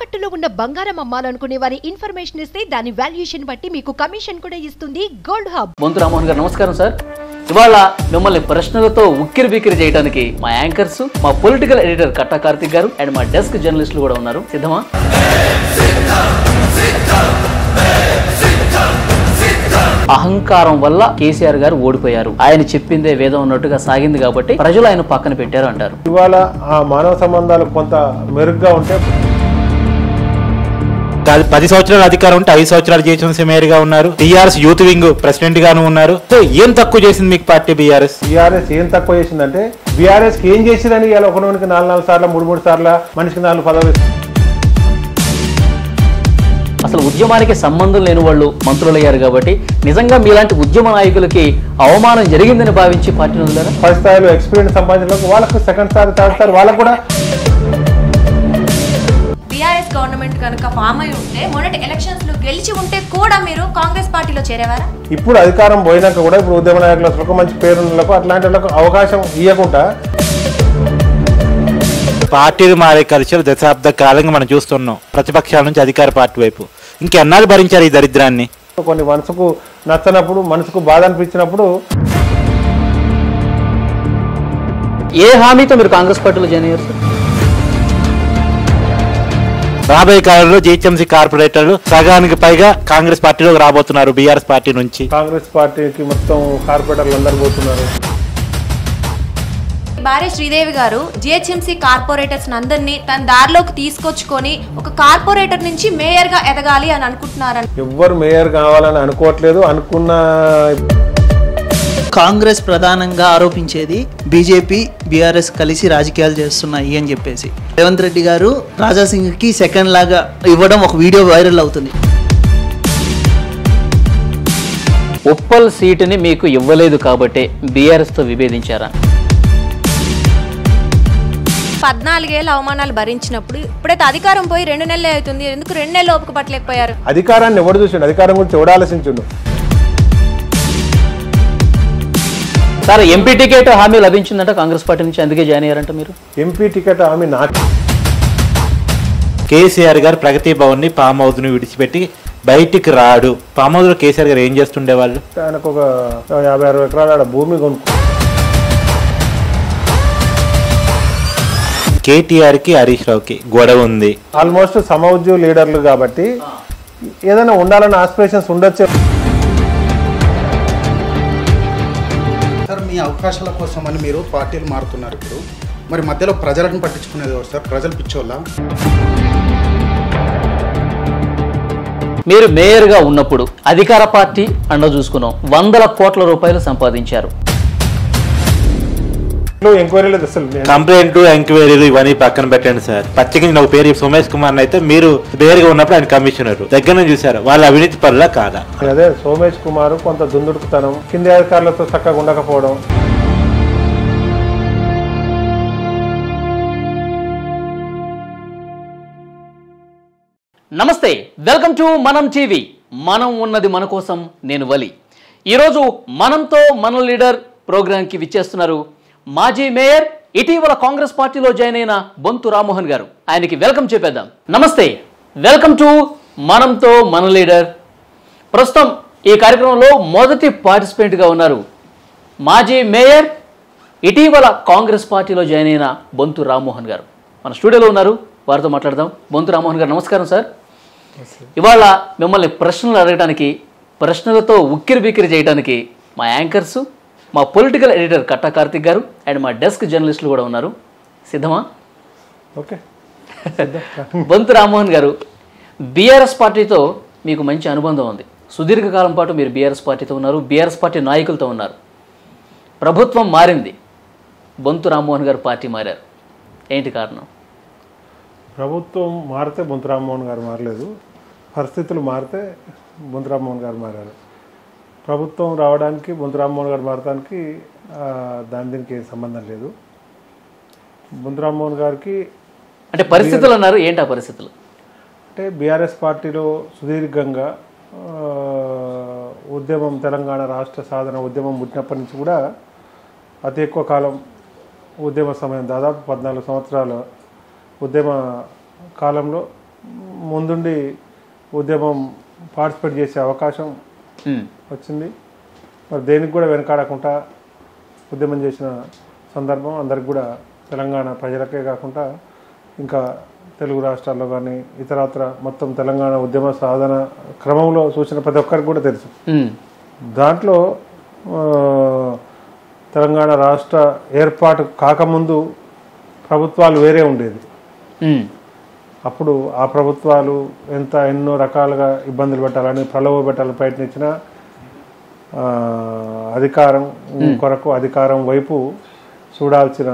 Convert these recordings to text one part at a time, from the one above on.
తాకట్టులో ఉన్న బంగారం అమ్మాలనుకునే వారి ఇన్ఫర్మేషన్ ఇస్తే దాని వాల్యుయేషన్ బట్టి మీకు కమిషన్ కూడా ఇస్తుంది గోల్డ్ హబ్. బొంతు రామోహన్ గారు నమస్కారం సార్. ఇవాళ మిమ్మల్ని ప్రశ్నలతో ఉక్కిరి బిక్కిరి చేయడానికి మా యాంకర్స్, మా పొలిటికల్ ఎడిటర్ కట్టా కార్తిక్ గారు అండ్ మా డెస్క్ జర్నలిస్టులు కూడా ఉన్నారు. సిద్ధమా? అహంకారం వల్ల కేసీఆర్ గారు ఓడిపోయారు. ఆయన చెప్పిందే వేదం ఉన్నట్టుగా సాగింది కాబట్టి ప్రజలు ఆయన పక్కన పెట్టారు అంటారు. ఇవాళ ఆ మానవ సంబంధాలు కొంత మెరుగ్గా ఉంటే 10 సంవత్సరాల అధికారం ఉంటే 5 సంవత్సరాలు జీహెచ్ఎంసీ మేయర్గా ఉన్నారు. టీఆర్ఎస్ యూత్ వింగ్ ప్రెసిడెంట్ గాను ఉన్నారు. సో ఏం తక్కువ చేసింది మీకు పార్టీ బీఆర్ఎస్? ఏం తక్కువ చేసిందంటే బీఆర్ఎస్ కి ఏం చేసిందని ఇలా ఒకరికి 4 సార్లు 3 సార్లు మనిషికి 4 పదవులు. అసలు ఉద్యమానికి సంబంధం లేని వాళ్ళు మంత్రులయ్యారు కాబట్టి నిజంగా మీలాంటి ఉద్యమ నాయకులకి అవమానం జరిగిందని భావించి పార్టీని వదిలేరా? ఫస్ట్ స్థాయిలో ఎక్స్పీరియన్స్ సంపాదించడానికి వాళ్ళకు సెకండ్ స్థాయి థర్డ్ స్థాయి వాళ్ళకు కూడా. బీఆర్ఎస్ గవర్నమెంట్ కనుక ఫామ్ అయి ఉంటే మొన్నటి ఎలక్షన్స్ లో గెలిచి ఉంటే కూడా మీరు కాంగ్రెస్ పార్టీలో చేరేవారా? ఇప్పుడు అధికారం పోయినాక కూడా ఇప్పుడు ఉద్యమ నాయకులకు మంచి పేరులకు అట్లాంటి వాళ్ళకు అవకాశం ఇవ్వకుండా పార్టీలు మారే కల్చర్ దశాబ్ద కాలంగా మనం చూస్తున్నాం. ప్రతిపక్షాల నుంచి అధికార పార్టీ వైపు ఇంకెన్నాళ్ళు భరించారు ఈ దరిద్రాన్ని? కొన్ని మనసుకు నచ్చనప్పుడు, మనసుకు బాధ అనిపించినప్పుడు ఏ హామీతో మీరు కాంగ్రెస్ పార్టీలో జాయిన్ అయ్యారు సార్? రాబోయే కాలంలో జీహెచ్ఎంసీ కార్పొరేటర్లు సగానికి పైగా కాంగ్రెస్ పార్టీలోకి రాబోతున్నారు. బీఆర్ఎస్ పార్టీ నుంచి కాంగ్రెస్ పార్టీకి మొత్తం కార్పొరేటర్లు అందరు పోతున్నారు. భార్య శ్రీదేవి గారు జిహెచ్ఎంసీ కార్పొరేటర్స్ అందరినీ తన దారిలోకి తీసుకొచ్చుకొని ఒక కార్పొరేటర్ నుంచి మేయర్ గా ఎదగాలి అని అనుకుంటున్నారని. ఎవ్వరు మేయర్ కావాలని అనుకోవట్లేదు. అనుకున్న కాంగ్రెస్ ప్రధానంగా ఆరోపించేది బీజేపీ బీఆర్ఎస్ కలిసి రాజకీయాలు చేస్తున్నాయి అని చెప్పేసి. రేవంత్ రెడ్డి గారు రాజాసింగ్ కి సెకండ్ లాగా ఇవ్వడం ఒక వీడియో వైరల్ అవుతుంది. ఉప్పల్ సీటుని మీకు ఇవ్వలేదు కాబట్టి బీఆర్ఎస్ తో విభేదించారా? 14 ఏళ్ళ అవమానాలు భరించినప్పుడు ఇప్పుడైతే అధికారం పోయి 2 నెలలే అవుతుంది. ఎందుకు 2 నెలలు ఓపిక పట్టలేకపోయారు? అధికారాన్ని ఎవడు చూసిండు? అధికారం గురించి ఎవడు ఆలోచించుండు? సార్ ఎంపీ టికెట్ హామీ లభించిందంట కాంగ్రెస్ పార్టీ నుంచి, అందుకే జాయిన్ అయ్యారంట మీరు. ఎంపీ టికెట్ హామీ నాకు. కేసీఆర్ గారు ప్రగతి భవన్ ని ఫామ్ హౌస్ ని విడిచిపెట్టి బయటికి రాడు. ఫామ్ హౌస్ లో కేసీఆర్ గారు ఏం చేస్తుండేవాళ్ళు? ఆయనకు ఒక 50-60 ఎకరాల భూమి కొనుక్కో. కేటీఆర్ కి హరీష్ రావుకి గొడవ ఉంది. ఆల్మోస్ట్ సమౌద్యోగ లీడర్లు కాబట్టి ఏదైనా ఉండాలన్న ఆస్పిరేషన్స్ ఉండొచ్చు. సార్ మీ అవకాశాల కోసం అని మీరు పార్టీలు మారుతున్నారు. ఇప్పుడు మరి మధ్యలో ప్రజలను పట్టించుకునేది ఎవరు సార్? ప్రజలు పిచ్చోళ్ళ? మీరు మేయర్గా ఉన్నప్పుడు అధికార పార్టీ అండ చూసుకున్నాం, 100 కోట్ల రూపాయలు సంపాదించారు. ఎంక్వైరీలు అసలు కంప్లైంట్ ఎంక్వైరీలు ఇవన్నీ పక్కన పెట్టండి సార్. పచ్చకి ఒక పేరు సోమేష్ కుమార్ అయితే మీరు పేరుగా ఉన్నప్పుడు ఆయన కమిషనర్ దగ్గర నుంచి చూసారు. వాళ్ళ అవినీతి పరులా కాదా? అదే సోమేష్ కుమార్ కొంత దుందుడుకుతనం, కింది అధికారులతో చక్కగా ఉండకపోవడం. నమస్తే, వెల్కమ్ టు మనం టీవీ. మనం ఉన్నది మన కోసం, నేను వలి. ఈరోజు మనంతో మన లీడర్ ప్రోగ్రాంకి విచ్చేస్తున్నారు మాజీ మేయర్, ఇటీవల కాంగ్రెస్ పార్టీలో జాయిన్ అయిన బొంతు రామోహన్ గారు. ఆయనకి వెల్కమ్ చెప్పేద్దాం. నమస్తే, వెల్కమ్ టు మనంతో మన లీడర్. ప్రస్తుతం ఈ కార్యక్రమంలో మొదటి పార్టిసిపెంట్గా ఉన్నారు మాజీ మేయర్, ఇటీవల కాంగ్రెస్ పార్టీలో జాయిన్ అయిన బొంతు రామోహన్ గారు. మన స్టూడియోలో ఉన్నారు, వారితో మాట్లాడదాం. బొంతు రామోహన్ గారు నమస్కారం సార్. ఇవాళ మిమ్మల్ని ప్రశ్నలు అడగడానికి, ప్రశ్నలతో ఉక్కిరి బిక్కిరి చేయడానికి మా యాంకర్స్, మా పొలిటికల్ ఎడిటర్ కట్టా కార్తిక్ గారు అండ్ మా డెస్క్ జర్నలిస్టులు కూడా ఉన్నారు. సిద్ధమా? ఓకే. బొంతు రామోహన్ గారు, బీఆర్ఎస్ పార్టీతో మీకు మంచి అనుబంధం ఉంది. సుదీర్ఘకాలం పాటు మీరు బీఆర్ఎస్ పార్టీతో ఉన్నారు, బీఆర్ఎస్ పార్టీ నాయకులతో ఉన్నారు. ప్రభుత్వం మారింది, బొంతు రామ్మోహన్ గారు పార్టీ మారారు. ఏంటి కారణం? ప్రభుత్వం మారితే బొంతు రామ్మోహన్ గారు మారలేదు, పరిస్థితులు మారితే బొంతు రామ్మోహన్ గారు మారారు. ప్రభుత్వం రావడానికి బొంతు రామ్మోహన్ గారు మారడానికి దీనికి సంబంధం లేదు. బొంతు రామ్మోహన్ గారికి అంటే పరిస్థితులు అన్నారు, ఏంటి ఆ పరిస్థితులు? అంటే బీఆర్ఎస్ పార్టీలో సుదీర్ఘంగా ఉద్యమం, తెలంగాణ రాష్ట్ర సాధన ఉద్యమం పుట్టినప్పటి నుంచి కూడా అతి ఎక్కువ కాలం ఉద్యమ సమయం, దాదాపు 14 సంవత్సరాల ఉద్యమ కాలంలో ముందుండి ఉద్యమం పార్టిసిపేట్ చేసే అవకాశం వచ్చింది. మరి దేనికి కూడా వెనకాడకుండా ఉద్యమం చేసిన సందర్భం అందరికి కూడా తెలంగాణ ప్రజలకే కాకుండా ఇంకా తెలుగు రాష్ట్రాల్లో కానీ ఇతరత్ర మొత్తం తెలంగాణ ఉద్యమ సాధన క్రమంలో చూసిన ప్రతి ఒక్కరికి కూడా తెలుసు. దాంట్లో తెలంగాణ రాష్ట్ర ఏర్పాటు కాకముందు ప్రభుత్వాలు వేరే ఉండేది. అప్పుడు ఆ ప్రభుత్వాలు ఎన్నో రకాలుగా ఇబ్బందులు పెట్టాలని ప్రలోభ పెట్టాలని ప్రయత్నించిన అధికారం కొరకు అధికారం వైపు చూడాల్సిన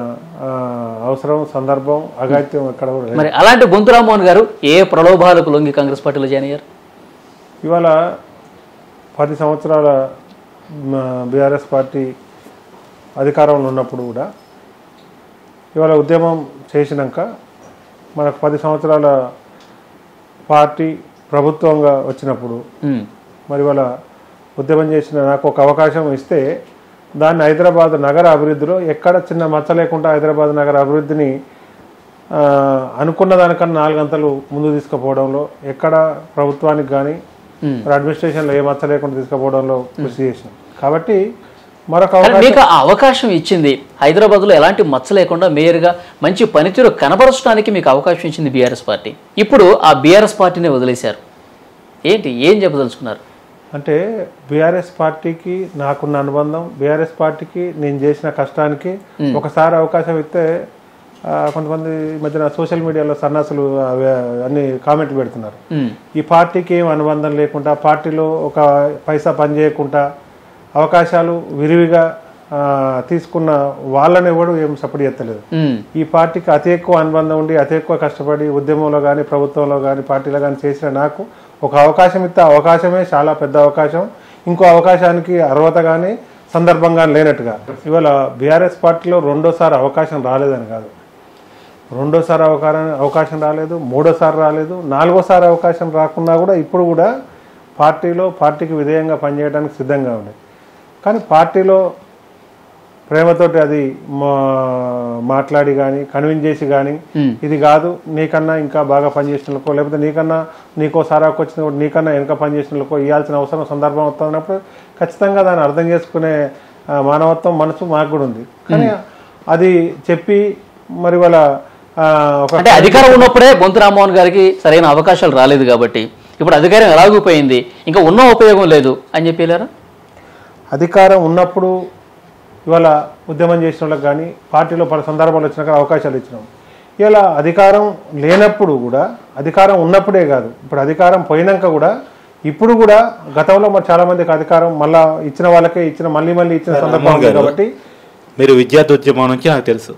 అవసరం సందర్భం అగత్యం ఎక్కడ కూడా. మరి అలాంటి బొంతు రామ్మోహన్ గారు ఏ ప్రలోభాలకు లొంగి కాంగ్రెస్ పార్టీలో జాయిన్ అయ్యారు? ఇవాళ 10 సంవత్సరాల బీఆర్ఎస్ పార్టీ అధికారంలో ఉన్నప్పుడు కూడా ఇవాళ ఉద్యమం చేసినాక మనకు 10 సంవత్సరాల పార్టీ ప్రభుత్వంగా వచ్చినప్పుడు మరి ఇవాళ ఉద్యమం చేసిన నాకు ఒక అవకాశం ఇస్తే దాన్ని హైదరాబాద్ నగర అభివృద్ధిలో ఎక్కడ చిన్న మచ్చ లేకుండా హైదరాబాద్ నగర అభివృద్ధిని అనుకున్న దానికన్నా 4 గంటలు ముందు తీసుకుపోవడంలో ఎక్కడ ప్రభుత్వానికి కానీ అడ్మినిస్ట్రేషన్లో ఏ మచ్చ లేకుండా తీసుకుపోవడంలో కృషి చేసినాం. కాబట్టి మరొక మీకు ఆ అవకాశం ఇచ్చింది, హైదరాబాద్లో ఎలాంటి మచ్చ లేకుండా మేయర్గా మంచి పనితీరు కనబరచడానికి మీకు అవకాశం ఇచ్చింది బీఆర్ఎస్ పార్టీ. ఇప్పుడు ఆ బీఆర్ఎస్ పార్టీనే వదిలేశారు, ఏం చెప్పదలుచుకున్నారు? అంటే బీఆర్ఎస్ పార్టీకి నాకున్న అనుబంధం, బీఆర్ఎస్ పార్టీకి నేను చేసిన కష్టానికి ఒకసారి అవకాశం ఇస్తే కొంతమంది మధ్యన సోషల్ మీడియాలో సన్నాసులు అన్ని కామెంట్లు పెడుతున్నారు. ఈ పార్టీకి ఏం అనుబంధం లేకుండా, పార్టీలో ఒక పైసా పని చేయకుండా అవకాశాలు విరివిగా తీసుకున్న వాళ్ళని ఎవడు ఏం సపోర్ట్ చేస్తలేదు. ఈ పార్టీకి అతి ఎక్కువ అనుబంధం ఉండి అతి ఎక్కువ కష్టపడి ఉద్యమంలో కానీ ప్రభుత్వంలో కానీ పార్టీలో కానీ చేసిన నాకు ఒక అవకాశం ఇస్తే అవకాశమే చాలా పెద్ద అవకాశం, ఇంకో అవకాశానికి అర్హత కానీ సందర్భం కానీ లేనట్టుగా. ఇవాళ బీఆర్ఎస్ పార్టీలో రెండోసారి అవకాశం రాలేదని కాదు, రెండోసారి అవకాశం రాలేదు, మూడోసారి రాలేదు, 4వసారి అవకాశం రాకున్నా కూడా ఇప్పుడు కూడా పార్టీకి విధేయంగా పనిచేయడానికి సిద్ధంగా ఉంది. కానీ పార్టీలో ప్రేమతోటి అది మాట్లాడి కానీ కన్విన్స్ చేసి కానీ ఇది కాదు నీకన్నా ఇంకా బాగా పనిచేసినకో, లేకపోతే నీకో సారాకు వచ్చిన నీకన్నా వెనక పనిచేసినకో ఇవ్వాల్సిన అవసరం సందర్భం వస్తున్నప్పుడు ఖచ్చితంగా దాన్ని అర్థం చేసుకునే మానవత్వం మనసు మాకు కూడా ఉంది. కానీ అది చెప్పి మరి వాళ్ళ అంటే అధికారం ఉన్నప్పుడే బొంతు రామ్మోహన్ గారికి సరైన అవకాశాలు రాలేదు కాబట్టి ఇప్పుడు అధికారం ఎలాగైపోయింది, ఇంకా ఉన్న ఉపయోగం లేదు అని చెప్పలేరా? అధికారం ఉన్నప్పుడు ఇవాళ ఉద్యమం చేసిన వాళ్ళకి కానీ పార్టీలో పలు సందర్భాలు వచ్చినాక అవకాశాలు ఇచ్చినాం. ఇలా అధికారం లేనప్పుడు కూడా, అధికారం ఉన్నప్పుడే కాదు ఇప్పుడు అధికారం పోయినాక కూడా, ఇప్పుడు కూడా గతంలో మరి చాలా మందికి అధికారం మళ్ళీ ఇచ్చిన వాళ్ళకే మళ్ళీ ఇచ్చిన సందర్భం కాబట్టి. మీరు విద్యార్థి ఉద్యమం నుంచి నాకు తెలుసు,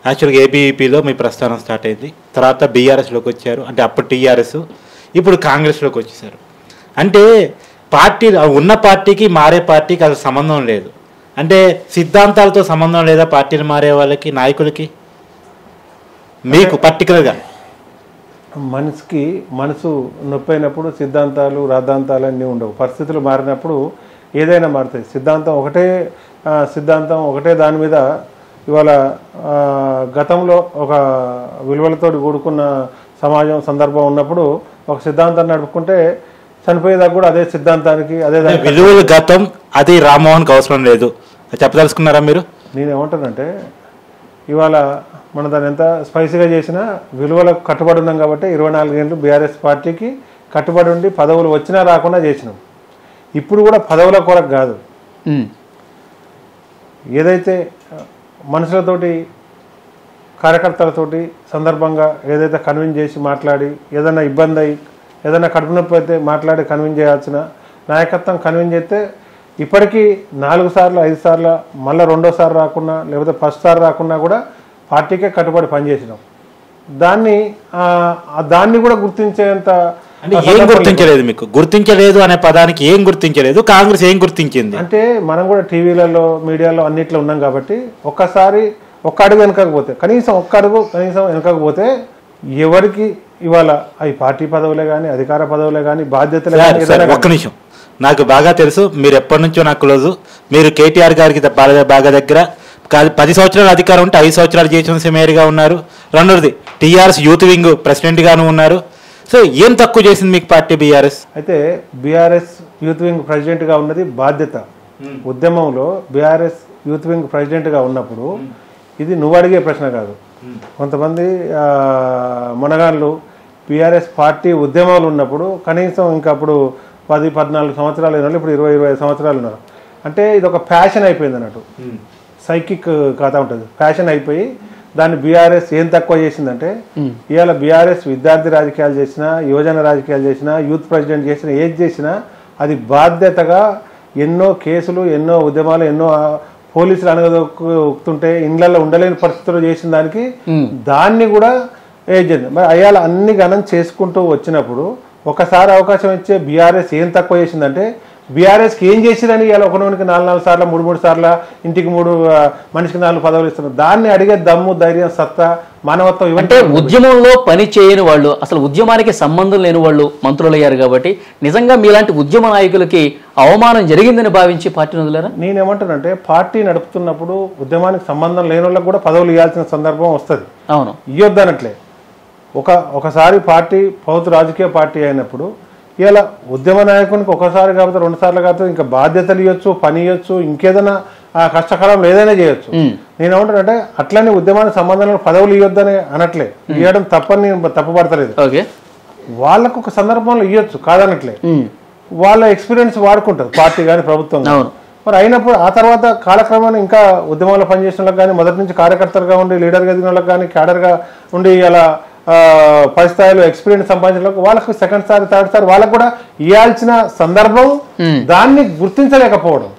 యాక్చువల్గా ఏబీవీపీలో మీ ప్రస్థానం స్టార్ట్ అయింది, తర్వాత బీఆర్ఎస్లోకి వచ్చారు, అంటే అప్పుడు టీఆర్ఎస్, ఇప్పుడు కాంగ్రెస్లోకి వచ్చేసారు. అంటే పార్టీ ఉన్న పార్టీకి మారే పార్టీకి అది సంబంధం లేదు. అంటే సిద్ధాంతాలతో సంబంధం లేదా పార్టీలు మారే వాళ్ళకి, నాయకులకి? మీకు పర్టికులర్గా మనసు నొప్పైనప్పుడు సిద్ధాంతాలు రాద్ధాంతాలు అన్నీ ఉండవు. పరిస్థితులు మారినప్పుడు ఏదైనా మారుతాయి. సిద్ధాంతం ఒకటే దాని మీద ఇవాళ గతంలో ఒక విలువలతో కూడుకున్న సమాజం సందర్భం ఉన్నప్పుడు ఒక సిద్ధాంతాన్ని నడుపుకుంటే చనిపోయేదాకా కూడా అదే సిద్ధాంతానికి అదే విలువల గతం అది రామ్మోహన్కి అవసరం లేదు చెప్పదలుచుకున్నారా మీరు? నేనేమంటానంటే ఇవాళ మనం దాన్ని ఎంత స్పైసీగా చేసినా విలువలకు కట్టుబడి ఉన్నాం కాబట్టి 24 ఏళ్ళు బీఆర్ఎస్ పార్టీకి కట్టుబడి ఉండి పదవులు వచ్చినా రాకుండా చేసినాం. ఇప్పుడు కూడా పదవుల కొరకు కాదు, ఏదైతే మనుషులతోటి కార్యకర్తలతోటి సందర్భంగా ఏదైతే కన్విన్స్ చేసి మాట్లాడి ఏదైనా ఇబ్బంది అయ్యి ఏదైనా కడుపు నొప్పి అయితే మాట్లాడి కన్విన్స్ చేయాల్సిన నాయకత్వం కన్విన్స్ చేస్తే ఇప్పటికీ 4 సార్లు 5 సార్లు మళ్ళీ రెండోసారి రాకున్నా లేకపోతే ఫస్ట్ సారి రాకున్నా కూడా పార్టీకే కట్టుబడి పనిచేసినాం. దాన్ని కూడా గుర్తించేంత ఏం గుర్తించలేదు మీకు? గుర్తించలేదు అనే పదానికి ఏం గుర్తించలేదు, కాంగ్రెస్ ఏం గుర్తించింది? అంటే మనం కూడా టీవీలలో మీడియాలో అన్నిట్లో ఉన్నాం కాబట్టి ఒక్కసారి ఒక్క అడుగు వెనకపోతే కనీసం వెనకపోతే ఎవరికి ఇవాళ అవి పార్టీ పదవులే కానీ అధికార పదవులే కానీ బాధ్యతలే కానీ. ఒక్క నిమిషం, నాకు బాగా తెలుసు, మీరు ఎప్పటి నుంచో నాకు క్లోజు. మీరు కేటీఆర్ గారికి బాగా దగ్గర. 10 సంవత్సరాల అధికారం ఉంటే 5 సంవత్సరాలు జిహెచ్ఎంసీ మేయర్గా ఉన్నారు. రెండోది టీఆర్ఎస్ యూత్ వింగ్ ప్రెసిడెంట్గాను ఉన్నారు. సో ఏం తక్కువ చేసింది మీకు పార్టీ బీఆర్ఎస్? అయితే బీఆర్ఎస్ యూత్ వింగ్ ప్రెసిడెంట్గా ఉన్నది బాధ్యత. ఉద్యమంలో బీఆర్ఎస్ యూత్ వింగ్ ప్రెసిడెంట్గా ఉన్నప్పుడు ఇది నువ్వు అడిగే ప్రశ్న కాదు. కొంతమంది మునగాళ్ళు బీఆర్ఎస్ పార్టీ ఉద్యమాలు ఉన్నప్పుడు కనీసం ఇంకా అప్పుడు 10-14 సంవత్సరాలు అయిన వాళ్ళు ఇప్పుడు 20-25 సంవత్సరాలు ఉన్నారు. అంటే ఇది ఒక ఫ్యాషన్ అయిపోయింది అన్నట్టు, సైకిక్ కథ ఉంటుంది. ఫ్యాషన్ అయిపోయి దాన్ని బీఆర్ఎస్ ఏం తక్కువ చేసిందంటే, ఇవాళ బీఆర్ఎస్ విద్యార్థి రాజకీయాలు చేసినా, యువజన రాజకీయాలు చేసినా, యూత్ ప్రెసిడెంట్ చేసినా, ఏది చేసినా అది బాధ్యతగా ఎన్నో కేసులు, ఎన్నో ఉద్యమాలు, ఎన్నో పోలీసులు అనగదొక్కుతుంటే ఇండ్లలో ఉండలేని పరిస్థితుల్లో చేసిన దానికి దాన్ని కూడా ఏజ్ చేసింది. మరి అయ్యాల అన్ని గణం చేసుకుంటూ వచ్చినప్పుడు ఒకసారి అవకాశం ఇచ్చే బీఆర్ఎస్ ఏం తక్కువ చేసిందంటే, బీఆర్ఎస్కి ఏం చేసిరని ఇవాళ ఒకరికి 4 సార్లు 3 సార్లు ఇంటికి 3 మనిషికి 4 పదవులు ఇస్తున్నారు. దాన్ని అడిగే దమ్ము, ధైర్యం, సత్తా, మానవత్వం అంటే ఉద్యమంలో పని చేయని వాళ్ళు, అసలు ఉద్యమానికి సంబంధం లేని వాళ్ళు మంత్రులయ్యారు. కాబట్టి నిజంగా మీలాంటి ఉద్యమ నాయకులకి అవమానం జరిగిందని భావించి పార్టీని వదిలేరా? నేనేమంటానంటే, పార్టీ నడుపుతున్నప్పుడు ఉద్యమానికి సంబంధం లేని వాళ్ళకి కూడా పదవులు ఇవ్వాల్సిన సందర్భం వస్తుంది. అవును, ఇవ్వద్దనట్లే. ఒకసారి పార్టీ ప్రభుత్వ రాజకీయ పార్టీ అయినప్పుడు ఇలా ఉద్యమ నాయకునికి ఒకసారి కాకపోతే 2 సార్లు కాకపోతే ఇంకా బాధ్యతలు ఇవ్వచ్చు, పని ఇవ్వచ్చు, ఇంకేదైనా కష్టకాలంలో ఏదైనా చేయొచ్చు. నేనేమంటానంటే అట్లనే ఉద్యమానికి సంబంధం పదవులు ఇవ్వద్దని అనట్లే, ఇవ్వడం తప్పని నేను తప్పుపడతలేదు. వాళ్ళకు ఒక సందర్భంలో ఇవ్వచ్చు, కాదనట్లే. వాళ్ళ ఎక్స్పీరియన్స్ వాడుకుంటారు పార్టీ కానీ ప్రభుత్వం. మరి అయినప్పుడు ఆ తర్వాత కాలక్రమాన్ని ఇంకా ఉద్యమంలో పనిచేసిన వాళ్ళకి కానీ, మొదటి నుంచి కార్యకర్తలుగా ఉండి లీడర్గా ఎదిగిన వాళ్ళకి కానీ, క్యాడర్గా ఉండి ఇలా 10 స్థాయిలో ఎక్స్పీరియన్స్ సంపాదించిన వాళ్ళకు సెకండ్ సారి, థర్డ్ సారి వాళ్ళకు కూడా ఇవ్వాల్సిన సందర్భం, దాన్ని గుర్తించలేకపోవడం.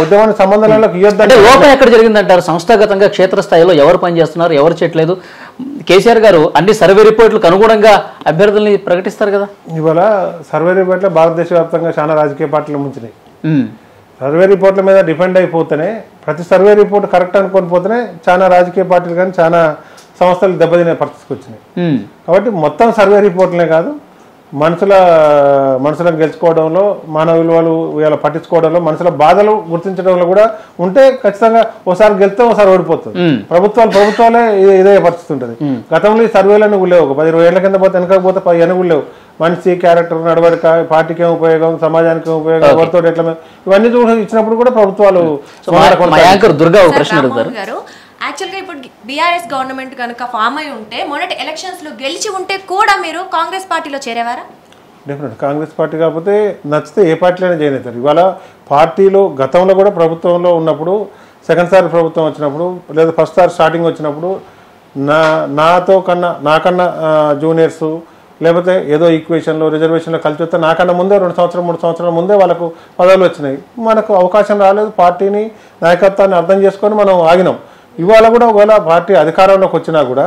ఉద్యమానికి సంబంధం ఇవ్వద్దంటే లోపం ఎక్కడ జరిగిందంటారు? సంస్థాగతంగా క్షేత్రస్థాయిలో ఎవరు పనిచేస్తున్నారు, ఎవరు చేయట్లేదు? కేసీఆర్ గారు అన్ని సర్వే రిపోర్ట్లకు అనుగుణంగా అభ్యర్థుల్ని ప్రకటిస్తారు కదా. ఇవాళ సర్వే రిపోర్ట్లు భారతదేశ వ్యాప్తంగా చాలా రాజకీయ పార్టీలు ముంచినాయి. సర్వే రిపోర్ట్ల మీద డిపెండ్ అయిపోతేనే, ప్రతి సర్వే రిపోర్ట్ కరెక్ట్ అనుకొని పోతేనే చాలా రాజకీయ పార్టీలు కానీ చాలా సంస్థలు దెబ్బతినే పరిస్థితికి వచ్చినాయి. కాబట్టి మొత్తం సర్వే రిపోర్ట్లే కాదు, మనుషులను గెలుచుకోవడంలో, మానవ విలువలు ఇలా పట్టించుకోవడంలో, మనుషుల బాధలు గుర్తించడంలో కూడా ఉంటే ఖచ్చితంగా ఒకసారి గెలిస్తే ఒకసారి ఓడిపోతుంది. ప్రభుత్వాలే ఇదే పరిస్థితి ఉంటుంది. గతంలో ఈ సర్వేలను లేవు. 10-20 ఏళ్ల కింద పోతే వెనకపోతే 10 ఏళ్ళు లేవు. మనిషి క్యారెక్టర్, నడవడిక, పార్టీకి ఏం ఉపయోగం, సమాజానికి ఏం ఉపయోగం, ఎవరితో ఎట్లా, ఇవన్నీ చూసి ఇచ్చినప్పుడు కూడా ప్రభుత్వాలు. దుర్గా ప్రశ్న అడుగుతారు. యాక్చువల్గా ఇప్పుడు బీఆర్ఎస్ గవర్నమెంట్ కనుక ఫామ్ అయి ఉంటే, మొన్నటి ఎలక్షన్స్లో గెలిచి ఉంటే కూడా మీరు కాంగ్రెస్ పార్టీలో చేరేవారా? డెఫినెట్ కాంగ్రెస్ పార్టీ కాకపోతే నచ్చితే ఏ పార్టీలోనే జాయిన్ అవుతారు. ఇవాళ పార్టీలో గతంలో కూడా ప్రభుత్వంలో ఉన్నప్పుడు, సెకండ్ సారి ప్రభుత్వం వచ్చినప్పుడు, లేదా ఫస్ట్ సారి స్టార్టింగ్ వచ్చినప్పుడు నాకన్నా జూనియర్స్ లేకపోతే ఏదో ఈక్వేషన్లో, రిజర్వేషన్లో కలిసి వస్తే నాకన్నా ముందే 2 సంవత్సరాలు 3 సంవత్సరాల ముందే వాళ్ళకు పదవులు వచ్చినాయి. మనకు అవకాశం రాలేదు. పార్టీని, నాయకత్వాన్ని అర్థం చేసుకొని మనం ఆగినాం. ఇవాళ కూడా ఒకవేళ పార్టీ అధికారంలోకి వచ్చినా కూడా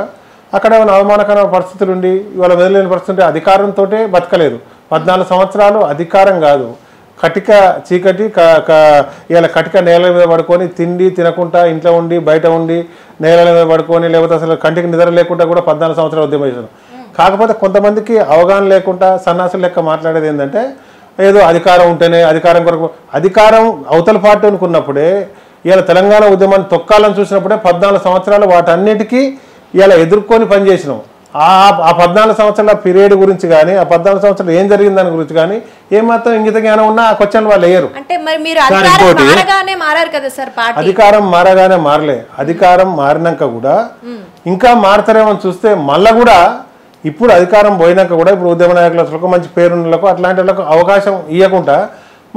అక్కడ ఏమైనా అవమానకరమైన పరిస్థితులు ఉండి ఇవాళ మెదలేని పరిస్థితి అధికారంతో బతకలేదు. 14 సంవత్సరాలు అధికారం కాదు, కటిక చీకటి, ఇవాళ కటిక నేల మీద పడుకొని తిండి తినకుండా ఇంట్లో ఉండి బయట ఉండి నేల మీద పడుకొని, లేకపోతే అసలు కంటికి నిద్ర లేకుండా కూడా 14 సంవత్సరాలు ఉద్యమం చేశారు. కాకపోతే కొంతమందికి అవగాహన లేకుండా సన్నాసులు లెక్క మాట్లాడేది ఏంటంటే, ఏదో అధికారం ఉంటేనే అధికారం కొరకు, అధికారం అవతల పార్టీ అనుకున్నప్పుడే, ఇవాళ తెలంగాణ ఉద్యమాన్ని తొక్కాలని చూసినప్పుడే 14 సంవత్సరాలు వాటన్నిటికీ ఇలా ఎదుర్కొని పనిచేసినాం. ఆ 14 సంవత్సరాల పీరియడ్ గురించి కానీ, ఆ 14 సంవత్సరాలు ఏం జరిగింది దాని గురించి కానీ ఏమాత్రం ఇంగిత జ్ఞానం ఉన్నా ఆ క్వశ్చన్ వాళ్ళు వేయరు. అధికారం మారగానే మారలే, అధికారం మారినాక కూడా ఇంకా మారతారేమని చూస్తే మళ్ళా కూడా ఇప్పుడు అధికారం పోయినాక కూడా ఇప్పుడు ఉద్యమ నాయకులకు, మంచి పేరులకు, అట్లాంటి వాళ్ళకు అవకాశం ఇవ్వకుండా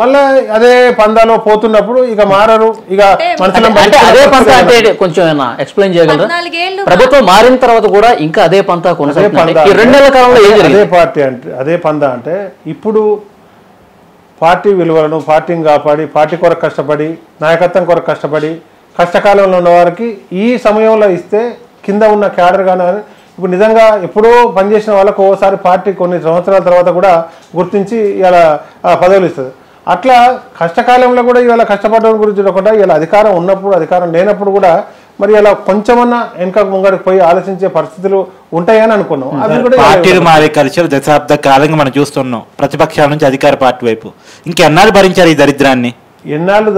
మళ్ళీ అదే పందాలో పోతున్నప్పుడు ఇక మారరు. ఇక అదే పంత అంటే కొంచెం ఎక్స్ప్లెయిన్ చేయగలరా? ప్రభుత్వం మారిన తర్వాత కూడా ఇంకా అదే పంత అదే పంద అంటే ఇప్పుడు పార్టీ విలువలను, పార్టీని కాపాడి, పార్టీ కొరకు కష్టపడి, నాయకత్వం కొరకు కష్టపడి, కష్టకాలంలో ఉన్న వారికి ఈ సమయంలో ఇస్తే కింద ఉన్న క్యాడర్ కానీ ఇప్పుడు నిజంగా ఎప్పుడో పనిచేసిన వాళ్ళకు ఓసారి పార్టీ కొన్ని సంవత్సరాల తర్వాత కూడా గుర్తించి ఇలా పదవులు ఇస్తుంది. అట్లా కష్టకాలంలో కూడా ఇవాళ కష్టపడడం గురించి చూడకుండా ఇలా అధికారం ఉన్నప్పుడు, అధికారం లేనప్పుడు కూడా మరి ఇలా కొంచెమన్నా వెనక ముంగడికి పోయి ఆలోచించే పరిస్థితులు ఉంటాయని అనుకున్నాం. అవి కూడా పార్టీలు మారే కల్చర్ దశాబ్ద కాలంగా మనం చూస్తున్నాం. ప్రతిపక్షాల నుంచి అధికార పార్టీ వైపు ఇంకెన్నాళ్ళు భరించారు ఈ దరిద్రాన్ని? ఎన్నాళ్ళు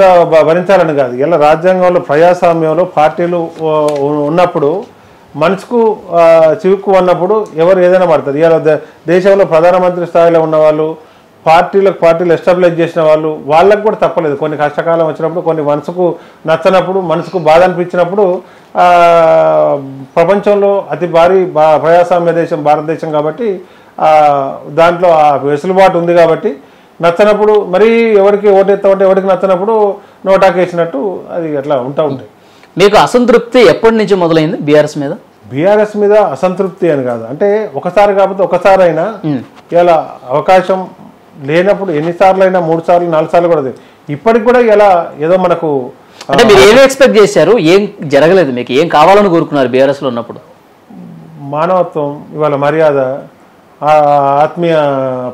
భరించాలని కాదు, ఇలా రాజ్యాంగంలో ప్రజాస్వామ్యంలో పార్టీలు ఉన్నప్పుడు మనసుకు చివుక్కు ఉన్నప్పుడు ఎవరు ఏదైనా పడుతుంది. ఇవాళ దేశంలో ప్రధానమంత్రి స్థాయిలో ఉన్న వాళ్ళు, పార్టీలు ఎస్టాబ్లిష్ చేసిన వాళ్ళకు కూడా తప్పలేదు. కొన్ని కష్టకాలం వచ్చినప్పుడు, కొన్ని మనసుకు నచ్చనప్పుడు, మనసుకు బాధ అనిపించినప్పుడు, ప్రపంచంలో అతి భారీ ప్రజాస్వామ్య దేశం భారతదేశం కాబట్టి దాంట్లో ఆ వెసులుబాటు ఉంది కాబట్టి నచ్చనప్పుడు మరీ ఎవరికి ఓటెత్తామంటే ఎవరికి నచ్చనప్పుడు నోటాకేసినట్టు అది అట్లా ఉంటాయి. మీకు అసంతృప్తి ఎప్పటి నుంచి మొదలైంది బీఆర్ఎస్ మీద? బీఆర్ఎస్ మీద అసంతృప్తి అని కాదు, అంటే ఒకసారి కాకపోతే ఒకసారి అయినా ఇలా అవకాశం లేనప్పుడు ఎన్నిసార్లు అయినా 3 సార్లు 4 సార్లు కూడా ఇప్పటికి కూడా ఇలా ఏదో మనకు అంటే మీరు ఏమి ఎక్స్పెక్ట్ చేశారు? ఏం జరగలేదు, మీకు ఏం కావాలని కోరుకున్నారు బీఆర్ఎస్లో ఉన్నప్పుడు? మానవత్వం, ఇవాళ మర్యాద, ఆత్మీయ